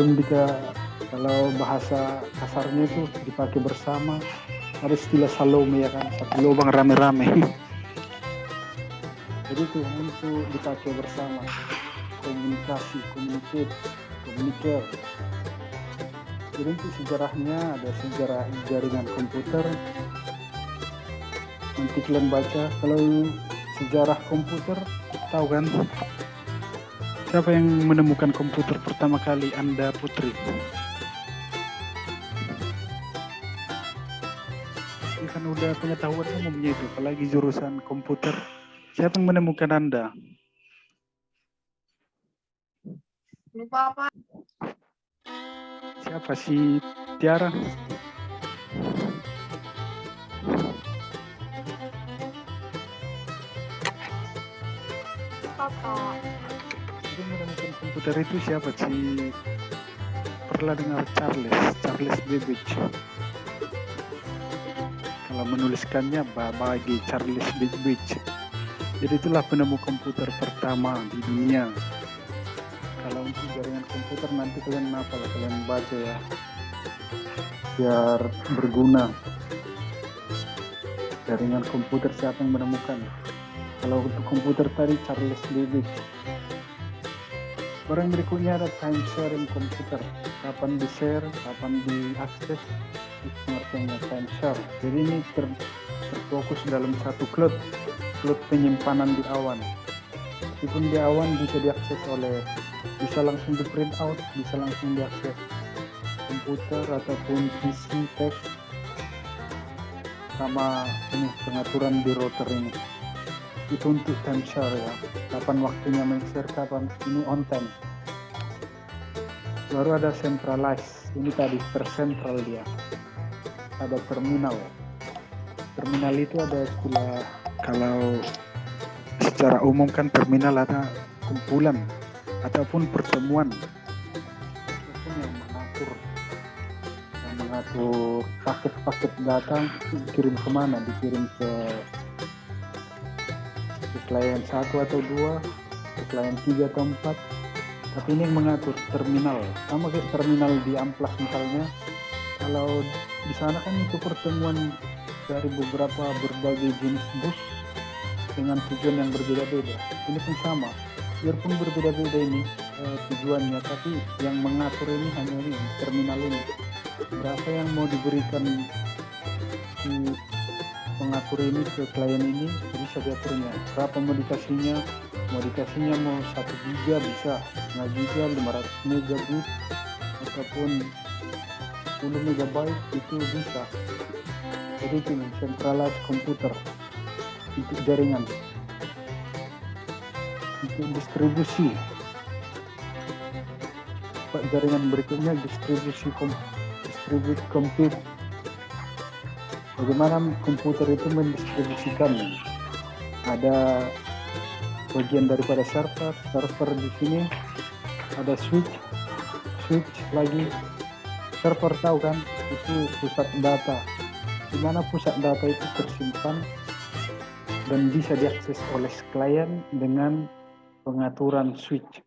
bahasa kasarnya itu dipakai bersama, ada istilah Salome ya kan, satu lubang rame-rame. Jadi itu untuk dipakai bersama, komunikasi, communicate. Jadi itu sejarahnya, ada sejarah jaringan komputer. Nanti kalian baca, kalau sejarah komputer, tahu kan siapa yang menemukan komputer pertama kali? Anda, Putri. Ini kan udah pengetahuan umumnya itu, apalagi jurusan komputer. Siapa yang menemukan Anda? Lupa apa? Siapa si Tiara? Papa. Itu menemukan komputer itu siapa sih? Pernah dengar Charles Babbage. Kalau menuliskannya bagi Charles Babbage. Jadi itulah penemu komputer pertama di dunia. Kalau untuk jaringan komputer nanti kalian baca ya, biar berguna. Jaringan komputer siapa yang menemukan? Kalau untuk komputer tadi Charles Babbage. Orang berikutnya ada time sharing komputer. Kapan di share, kapan diakses, itu pengertiannya time share. Jadi ini terfokus dalam satu cloud penyimpanan di awan. Meskipun di awan bisa diakses bisa langsung di print out, bisa langsung diakses komputer ataupun PC teks, sama ini pengaturan di router ini. Itu untuk time share ya, kapan waktunya men-share, kapan ini on time. Baru ada centralized, ini tadi tersentral dia. Ada terminal itu ada istilah, kalau secara umum kan terminal ada kumpulan ataupun pertemuan yang mengatur paket data dikirim kemana, dikirim ke klien 1 atau 2, ke klien 3 atau 4. Tapi ini yang mengatur terminal, sama kayak terminal di amplas misalnya. Kalau di sana kan itu pertemuan dari berbagai jenis bus dengan tujuan yang berbeda-beda. Ini pun sama, biarpun berbeda-beda ini tujuannya, tapi yang mengatur ini hanya ini, terminal ini. Berapa yang mau diberikan si pengatur ini ke klien ini, bisa diaturnya. Berapa mau dikasihnya mau 1 giga bisa, 5 giga, 500 megabit, ataupun 10 megabyte itu bisa. Jadi itu centralized komputer untuk jaringan. Untuk distribusi, jaringan berikutnya distribute compute. Bagaimana komputer itu mendistribusikan? Ada bagian daripada server di sini, ada switch lagi. Server tahu kan, itu pusat data, di mana pusat data itu tersimpan dan bisa diakses oleh klien dengan pengaturan switch.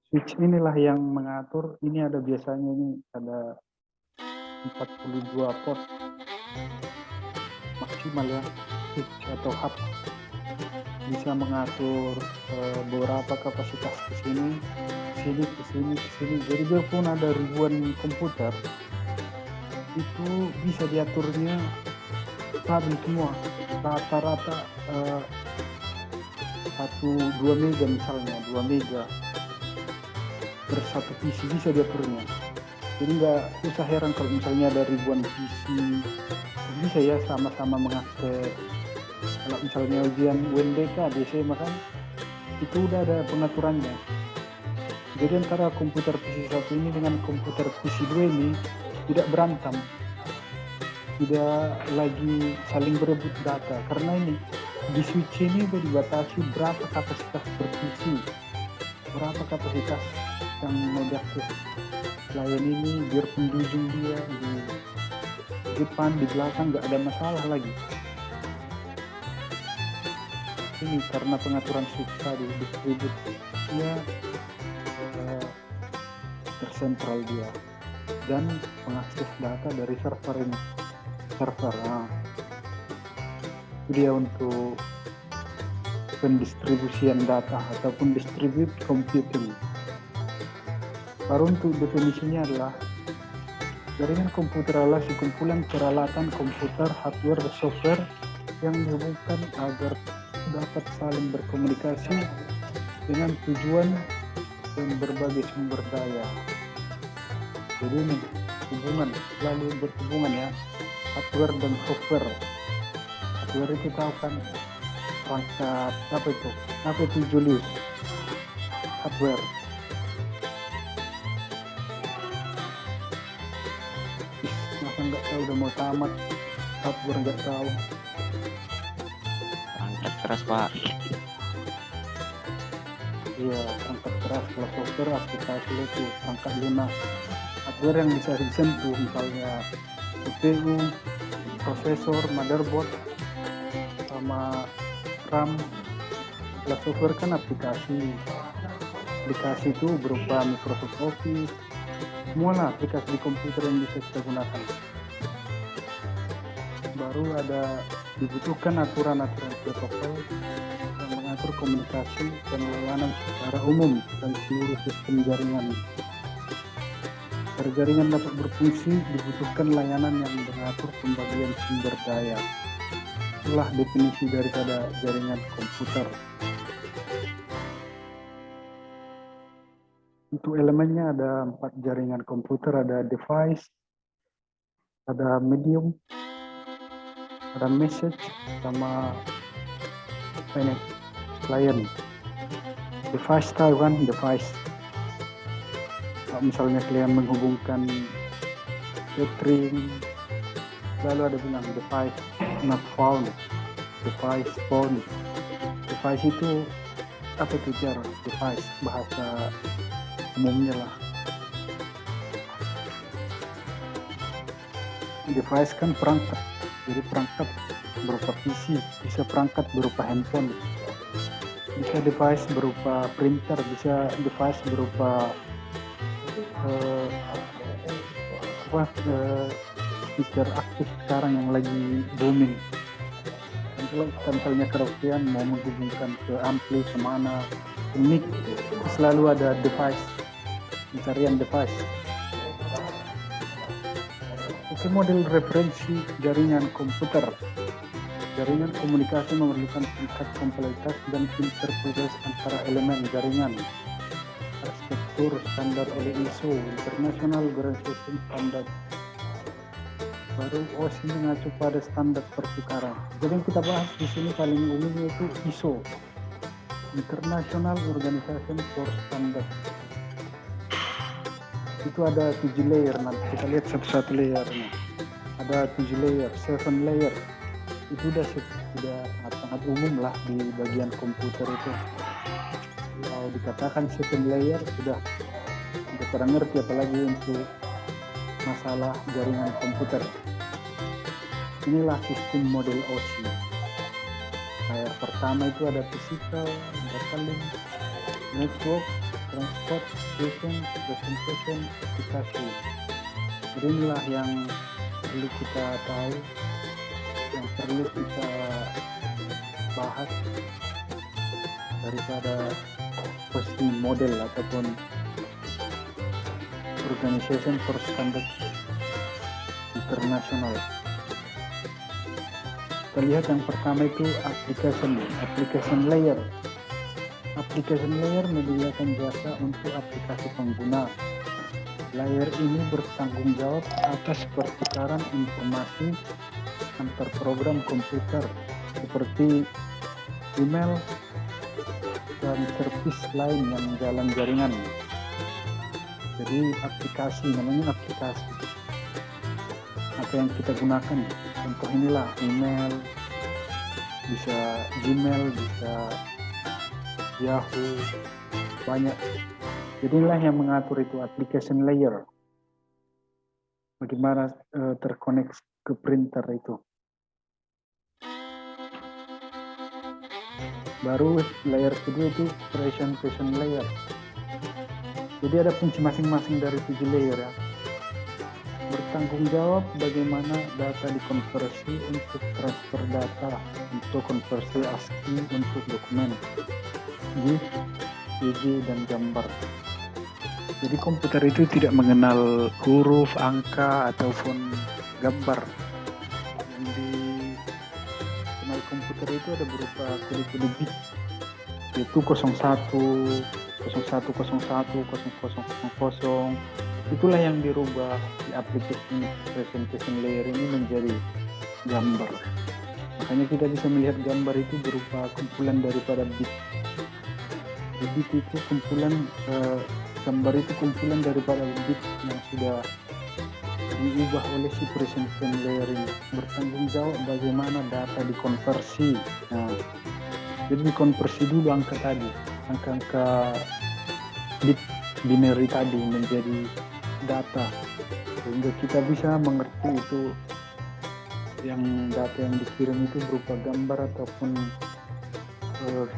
Switch inilah yang mengatur, ini ada biasanya ini ada 42 port maksimal ya, switch atau hub. Bisa mengatur beberapa kapasitas ke sini, ke sini. Jadi biarpun ada ribuan komputer, itu bisa diaturnya stabil semua. Rata-rata 1-2 mega misalnya, 2 mega per satu PC bisa diaturnya. Jadi nggak usah heran kalau misalnya ada ribuan PC, bisa ya sama-sama mengakses. Kalau misalnya ujian UNBK di SMA kan itu udah ada pengaturannya. Jadi antara komputer PC 1 ini dengan komputer PC 2 ini tidak berantem, tidak lagi saling berebut data, karena ini di switch ini sudah dibatasi berapa kapasitas per PC, berapa kapasitas yang negatif. Layan ini biarpun di ujung dia, di depan, di belakang nggak ada masalah lagi. Ini karena pengaturan switch tadi, distributnya tersentral dia, dan mengakses data dari server ini. Itu dia untuk pendistribusian data ataupun distribute computing. Baru untuk definisinya adalah jaringan komputer adalah sekumpulan peralatan komputer, hardware, dan software yang dihubungkan agar dapat saling berkomunikasi dengan tujuan dan berbagai sumber daya. Jadi ini hubungan, selalu berhubungan ya, hardware dan software. Hardware itu tahu kan perangkat apa itu Julius? Hardware. Masa nggak tahu, udah mau tamat, hardware nggak tahu. Perangkat keras Pak. Iya, perangkat keras. Kalau software aplikasi itu perangkat lunak. Hardware yang bisa disentuh, misalnya CPU, prosesor, motherboard, sama RAM. Kalau software kan aplikasi. Aplikasi itu berupa Microsoft Office, semualah aplikasi di komputer yang bisa kita gunakan. Baru dibutuhkan aturan-aturan protokol yang mengatur komunikasi dan layanan secara umum dan seluruh sistem jaringan. Agar jaringan dapat berfungsi, dibutuhkan layanan yang mengatur pembagian sumber daya. Itulah definisi daripada jaringan komputer. Untuk elemennya ada 4 jaringan komputer, ada device, ada medium, ada message, sama ini client. Device tahu kan, device. Kalau misalnya kalian menghubungkan catering, lalu ada bilang device not found, device phone. Device itu apa itu cara? Device bahasa umumnya lah. Device kan perangkat, jadi perangkat berupa PC, bisa perangkat berupa handphone, bisa device berupa printer, bisa device berupa speaker aktif sekarang yang lagi booming. Dan kalau kita misalnya karaokean mau menghubungkan ke ampli kemana, ke mic, selalu ada device, pencarian device. Oke, model referensi jaringan komputer. Jaringan komunikasi memerlukan tingkat kompleksitas dan interface antara elemen jaringan. Arsitektur standar oleh ISO, International Organization Standard. Baru OSI mengacu pada standar pertukaran. Jadi yang kita bahas di sini paling umumnya itu ISO, International Organization for Standard. Itu ada 7 layer, nanti kita lihat satu-satu layernya. Ada 7 layer, 7 layer. Itu sudah sangat umum lah di bagian komputer itu. Kalau dikatakan 7 layer sudah pada ngerti, apalagi untuk masalah jaringan komputer. Inilah sistem model OSI. Layer pertama itu ada physical, data link, network, transport, station, presentation, aplikasi. Jadi inilah yang perlu kita tahu, yang perlu kita bahas daripada posting model ataupun organization for standard internasional. Kita lihat yang pertama itu application layer. Application layer menyediakan jasa untuk aplikasi pengguna. Layer ini bertanggung jawab atas pertukaran informasi antar program komputer seperti email dan servis lain yang jalan jaringan. Jadi aplikasi, namanya aplikasi. Apa yang kita gunakan? Contoh inilah email, bisa Gmail, bisa Yahoo, banyak. Jadi inilah yang mengatur itu application layer. Bagaimana terkoneksi ke printer itu. Baru layer kedua itu presentation layer. Jadi ada fungsi masing-masing dari 7 layer ya. Bertanggung jawab bagaimana data dikonversi untuk transfer data, untuk konversi ASCII untuk dokumen, GIF, PNG, dan gambar. Jadi komputer itu tidak mengenal huruf, angka, ataupun gambar. Yang dikenal komputer itu ada berupa kode-kode bit, yaitu 01, 0101, 0000. Itulah yang dirubah di aplikasi presentation layer ini menjadi gambar. Makanya kita bisa melihat gambar itu berupa kumpulan daripada bit. Jadi itu kumpulan gambar itu kumpulan daripada bit yang sudah diubah oleh si presentation layer ini. Bertanggung jawab bagaimana data dikonversi. Nah, jadi dikonversi dulu angka tadi, angka-angka bit binary tadi menjadi data, sehingga kita bisa mengerti itu yang data yang dikirim itu berupa gambar ataupun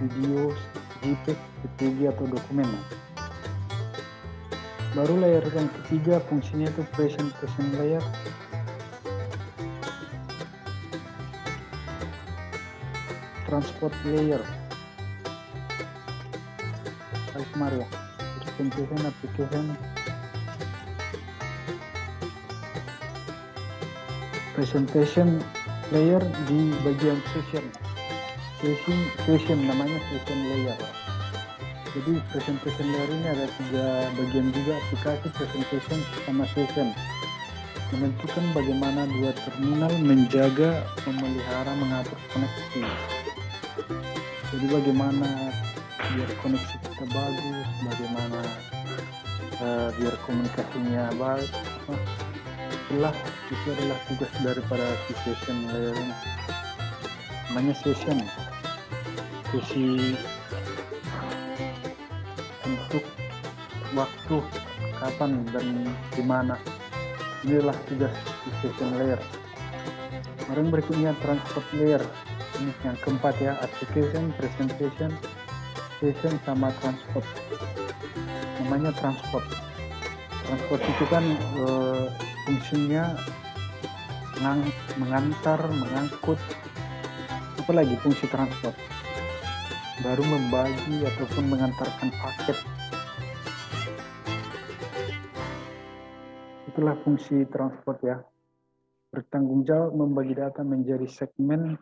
video, JPEG, PNG atau dokumen. Baru layer yang ketiga fungsinya itu presentation layer. Transport layer. Mari ya. Presentation application. Presentation layer di bagian session namanya session layer. Jadi presentation layer ini ada 3 bagian juga, aplikasi, presentation, sama session. Menentukan bagaimana dua terminal menjaga, memelihara, mengatur koneksi. Jadi bagaimana biar koneksi kita bagus, bagaimana biar komunikasinya baik. Itu adalah tugas daripada session layer ini. Namanya session. Sesi untuk waktu, kapan dan di mana. Inilah tugas session layer. Kemudian berikutnya transport layer. Ini yang keempat ya, application, presentation, session, sama transport. Namanya transport. Transport itu kan fungsinya mengantar, mengangkut, apalagi fungsi transport. Baru membagi ataupun mengantarkan paket. Itulah fungsi transport ya. Bertanggung jawab membagi data menjadi segmen,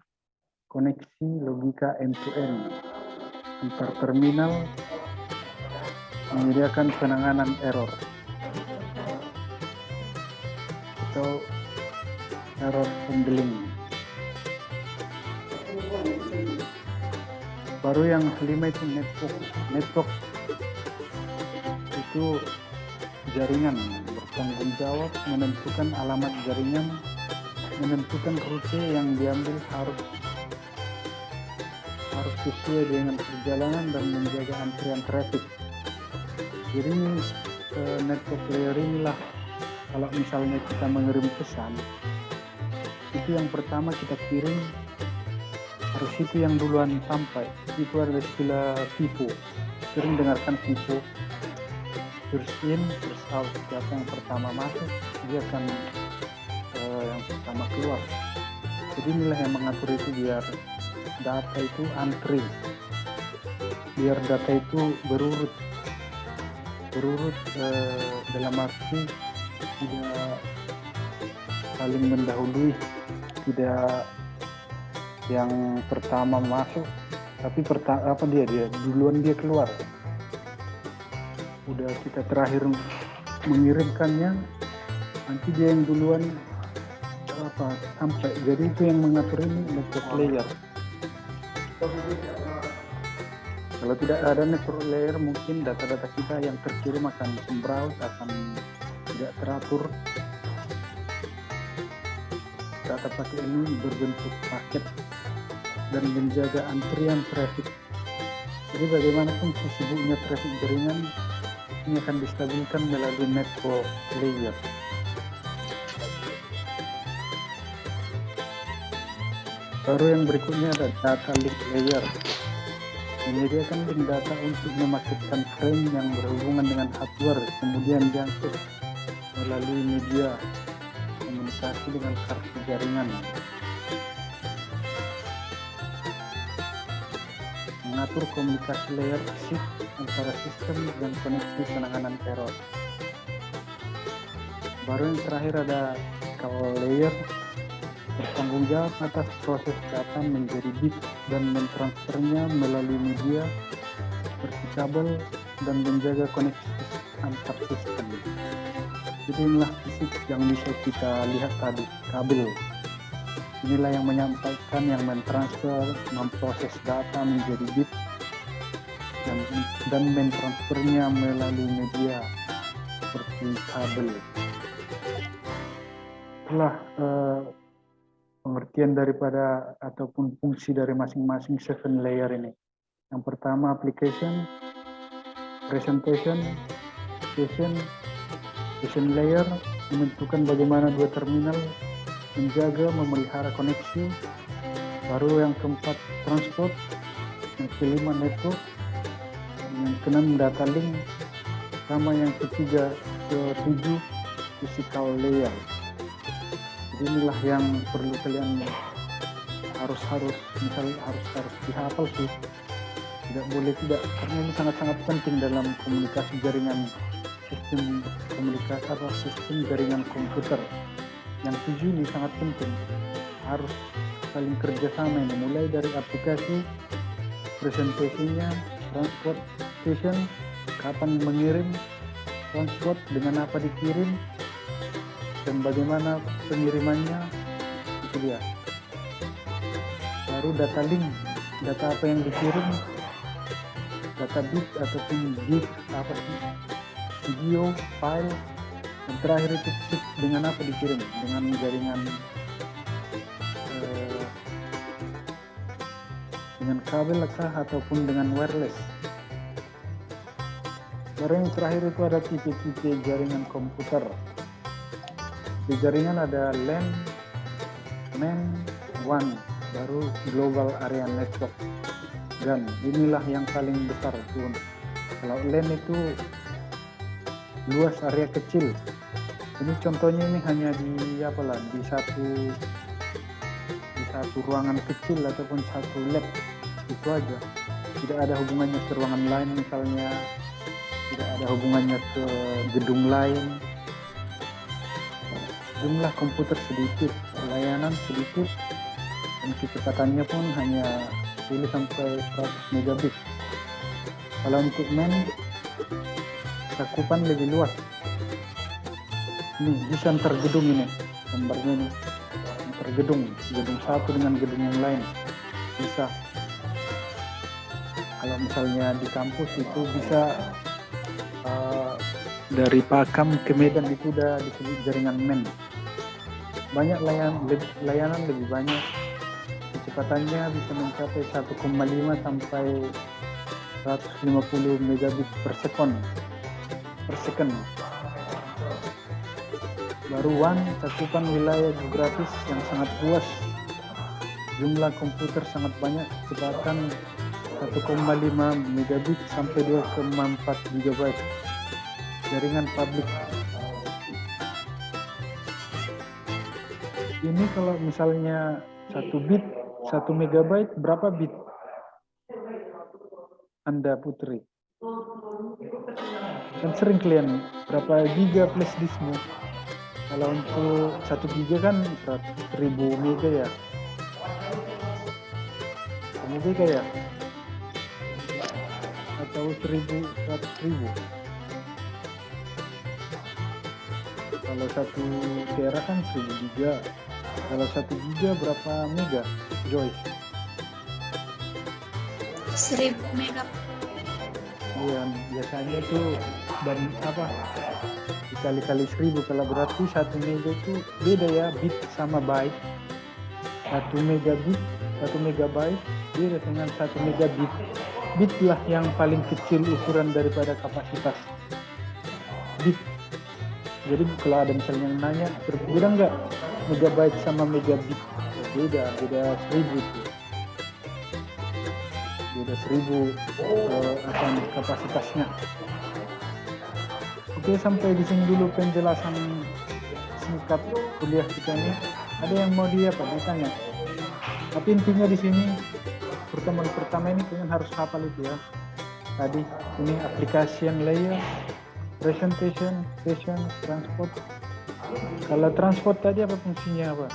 koneksi, logika end-to-end antar terminal, menyediakan penanganan error atau error handling. Baru yang kelima itu network itu jaringan, bertanggung jawab menentukan alamat jaringan, menentukan rute yang diambil harus sesuai dengan perjalanan dan menjaga antrian traffic. Jadi network layer inilah, kalau misalnya kita mengirim pesan, itu yang pertama kita kirim harus itu yang duluan sampai. Itu ada istilah FIFO, sering dengarkan info first in, first out. Siapa yang pertama masuk, dia akan yang pertama keluar. Jadi inilah yang mengatur itu biar data itu antri, biar data itu berurut dalam arti tidak saling mendahului, tidak yang pertama masuk tapi duluan dia keluar. Udah kita terakhir mengirimkannya, nanti dia yang duluan sampai. Jadi itu yang mengatur ini network layer. Kalau tidak ada network layer, mungkin data-data kita yang terkirim akan sembraut, akan tidak teratur. Data paket ini berbentuk paket dan menjaga antrian traffic. Jadi bagaimanapun sesibuknya traffic jaringan, ini akan distabilkan melalui network layer. Baru yang berikutnya ada data link layer. Menyediakan link data untuk memasukkan frame yang berhubungan dengan hardware, kemudian diangkut melalui media komunikasi dengan kartu jaringan. Mengatur komunikasi layer SIP antara sistem dan koneksi penanganan error. Baru yang terakhir ada call layer, bertanggung jawab atas proses data menjadi bit dan mentransfernya melalui media seperti kabel dan menjaga koneksi antar sistem. Jadi inilah fisik yang bisa kita lihat tadi, kabel. Inilah yang menyampaikan, yang mentransfer, memproses data menjadi bit dan mentransfernya melalui media seperti kabel. Itulah pengertian daripada ataupun fungsi dari masing-masing 7 layer ini. Yang pertama application, presentation, session layer menentukan bagaimana dua terminal menjaga, memelihara koneksi. Baru yang keempat transport, yang kelima network, yang keenam data link, sama yang ketujuh physical layer. Jadi inilah yang perlu kalian harus dihafal sih. Tidak boleh tidak, karena ini sangat-sangat penting dalam komunikasi jaringan sistem komunikasi atau sistem jaringan komputer. Yang 7 ini sangat penting, harus saling kerjasama ini, mulai dari aplikasi, presentasinya, transportation, kapan mengirim, transport, dengan apa dikirim, dan bagaimana pengirimannya, itu dia. Baru data link, data apa yang dikirim, data bit ataupun gif, apa sih, video, file, dan terakhir itu chip, dengan apa dikirim, dengan jaringan dengan kabel ataupun dengan wireless. Baru yang terakhir itu ada tipe-tipe jaringan komputer. Di jaringan ada LAN, MAN, WAN, baru Global Area Network. Dan inilah yang paling besar tuh. Kalau LAN itu luas area kecil. Ini contohnya ini hanya di satu ruangan kecil ataupun satu lab, itu aja. Tidak ada hubungannya ke ruangan lain, misalnya tidak ada hubungannya ke gedung lain. Jumlah komputer sedikit, layanan sedikit, dan kecepatannya pun hanya 10 sampai 100 megabit. Kalau untuk MAN, cakupan lebih luas. Ini bisa antar gedung, ini gambarnya ini, antar gedung satu dengan gedung yang lain bisa. Kalau misalnya di kampus itu bisa dari Pakam ke Medan, itu udah disebut jaringan MAN. Banyak layanan lebih banyak, kecepatannya bisa mencapai 1,5 sampai 150 megabit per second. Baru WAN, cakupan wilayah geografis yang sangat luas, jumlah komputer sangat banyak, kecepatan 1,5 megabit sampai 2,4 gigabyte jaringan publik. Ini kalau misalnya 1 megabyte berapa bit Anda Putri? Kan sering kalian berapa giga flash diskmu? Kalau untuk 1 giga kan 1000 mega ya. 1 mega ya? Atau 100.000? Kalau 1 tera kan 1000 giga. Kalau 1 giga berapa mega, Joyce? 1000 mega. Iya, biasanya tuh dan apa? Dikali-kali 1000, kalau berarti 1 mega itu beda ya, bit sama byte. 1 megabit, 1 megabyte beda dengan 1 megabit. Bit lah yang paling kecil ukuran daripada kapasitas bit. Jadi kalau ada misalnya yang nanya, berbeda nggak megabyte sama megabit? Beda 1000 itu. Beda 1000 kapasitasnya. Oke, sampai di sini dulu penjelasan singkat kuliah kita ini. Ada yang mau ditanya? Tapi intinya di sini pertemuan pertama ini kalian harus hafal itu ya. Tadi ini application layer, presentation, session, transport. Kalau transport tadi apa fungsinya apa?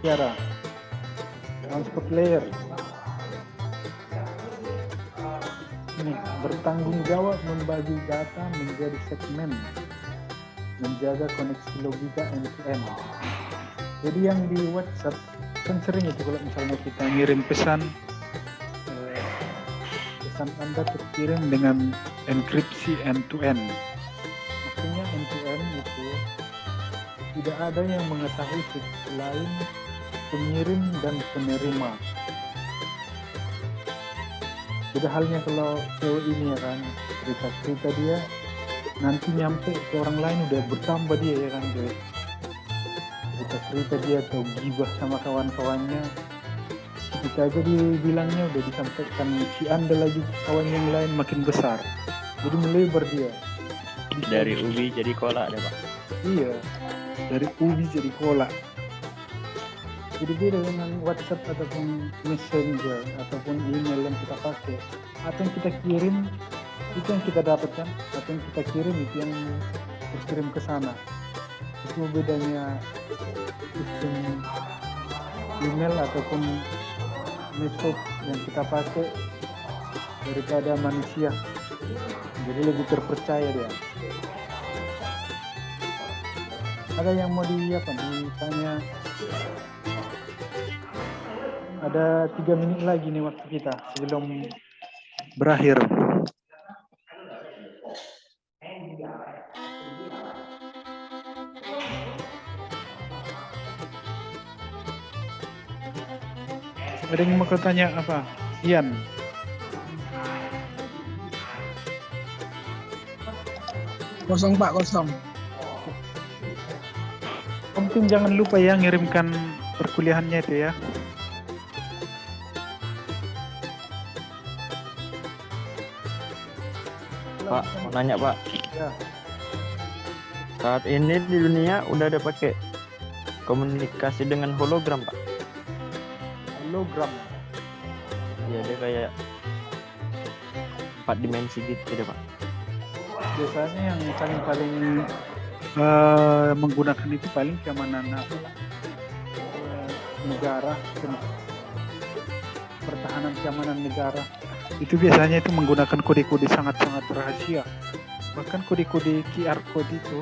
Tiara. Transport layer. Ini bertanggung jawab membagi data menjadi segmen, menjaga koneksi logika end-to-end. Jadi yang di WhatsApp kan sering itu kalau misalnya kita ngirim pesan Anda terkirim dengan enkripsi end-to-end. Maksudnya end-to-end itu tidak ada yang mengetahui selain pengirim dan penerima. Beda halnya kalau cewek ini ya kan, cerita dia nanti nyampe ke orang lain udah bertambah dia ya kan, guys. Cerita dia atau gibah sama kawan-kawannya, kita aja dibilangnya udah disampaikan si Anda lagi kawan yang lain makin besar, jadi melebar dia. Dari ubi jadi kolak deh Pak. Iya, dari ubi jadi kolak. Jadi beda dengan WhatsApp ataupun Messenger ataupun email yang kita pakai. Atau yang kita kirim itu yang kita dapatkan, atau yang kita kirim itu yang terkirim ke sana. Itu bedanya sistem email ataupun message yang kita pakai daripada manusia. Jadi lebih terpercaya dia. Ada yang mau ditanya? Ada 3 menit lagi nih waktu kita sebelum berakhir. Ada yang mau tanya apa? Ian. Kosong Pak, kosong. Penting jangan lupa ya ngirimkan perkuliahannya itu ya. Pak, mau nanya Pak. Ya. Saat ini di dunia udah ada pakai komunikasi dengan hologram Pak. Hologram. Iya, dia kayak 4 dimensi gitu deh Pak. Biasanya yang paling menggunakan itu paling keamanan negara, pertahanan keamanan negara. Itu biasanya itu menggunakan kode-kode sangat-sangat rahasia. Bahkan kode-kode QR code itu,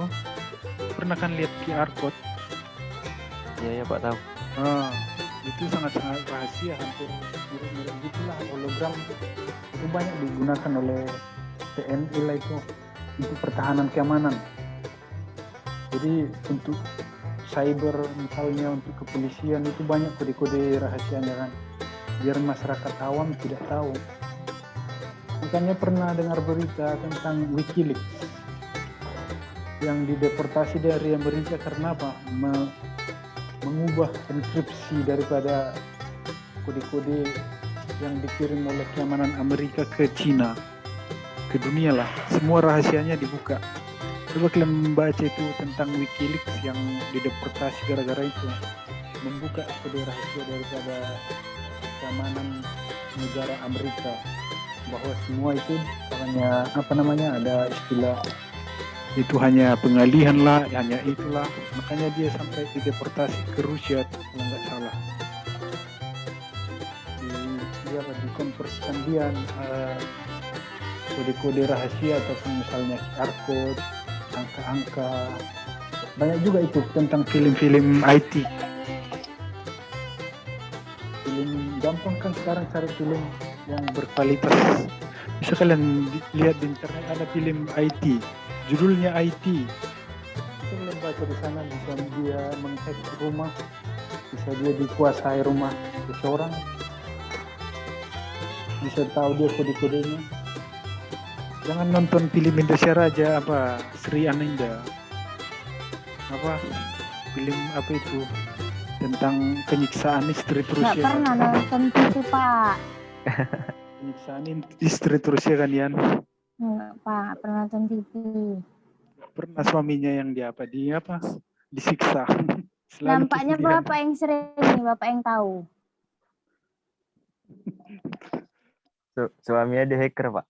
pernah kan lihat QR code? Iya Pak tahu. Itu sangat-sangat rahasia, hampir mirip-mirip gitulah hologram. Itu banyak digunakan oleh TNI lah itu untuk pertahanan keamanan. Jadi untuk cyber misalnya, untuk kepolisian itu banyak kode-kode rahasianya kan, biar masyarakat awam tidak tahu. Makanya pernah dengar berita tentang Wikileaks yang dideportasi dari Amerika karena apa? Mengubah enkripsi daripada kode-kode yang dikirim oleh keamanan Amerika ke Cina, ke dunia lah. Semua rahasianya dibuka. Coba kalian membaca itu tentang Wikileaks yang dideportasi gara-gara itu. Membuka kode rahasia daripada keamanan negara Amerika. Bahwa semua itu hanya ada istilah itu hanya pengalihan lah, hanya itulah. Makanya dia sampai dideportasi ke Rusia kalau nggak salah. Dikonversikan dia kode-kode rahasia ataupun misalnya QR code, angka-angka. Banyak juga itu tentang film-film IT. Film gampang kan sekarang cari film yang berkualitas. Bisa kalian lihat di internet ada film IT, judulnya IT. Bisa kalian baca di sana, bisa dia menghack rumah, bisa dia dikuasai rumah seseorang, bisa tahu dia kode-kodenya. Jangan nonton film Indonesia Raja Sri Ananda. Film itu tentang penyiksaan istri terus Nggak ya. pernah nonton itu, Pak. Penyiksaan istri terus ya kan Yan. Nggak, Pak. Pernah nonton TV. Pernah suaminya yang disiksa. Selalu Nampaknya kesedihan. Bapak yang sering nih, Bapak yang tahu. Suaminya di hacker, Pak.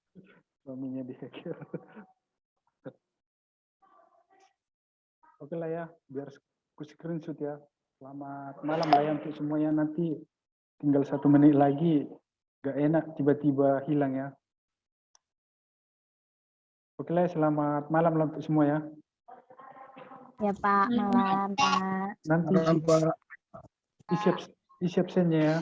Suaminya dihacker. Oke lah ya, biar aku screenshot ya. Selamat malam lah ya untuk semuanya. Nanti tinggal 1 menit lagi. Gak enak tiba-tiba hilang ya. Oke lah, selamat malam lah untuk semua ya. Ya, Pak. Malam, Pak. Nanti siap-siapnya ya.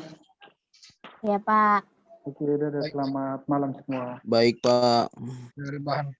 Ya, Pak. Oke, dadah, selamat malam semua. Baik, Pak. Dari bahan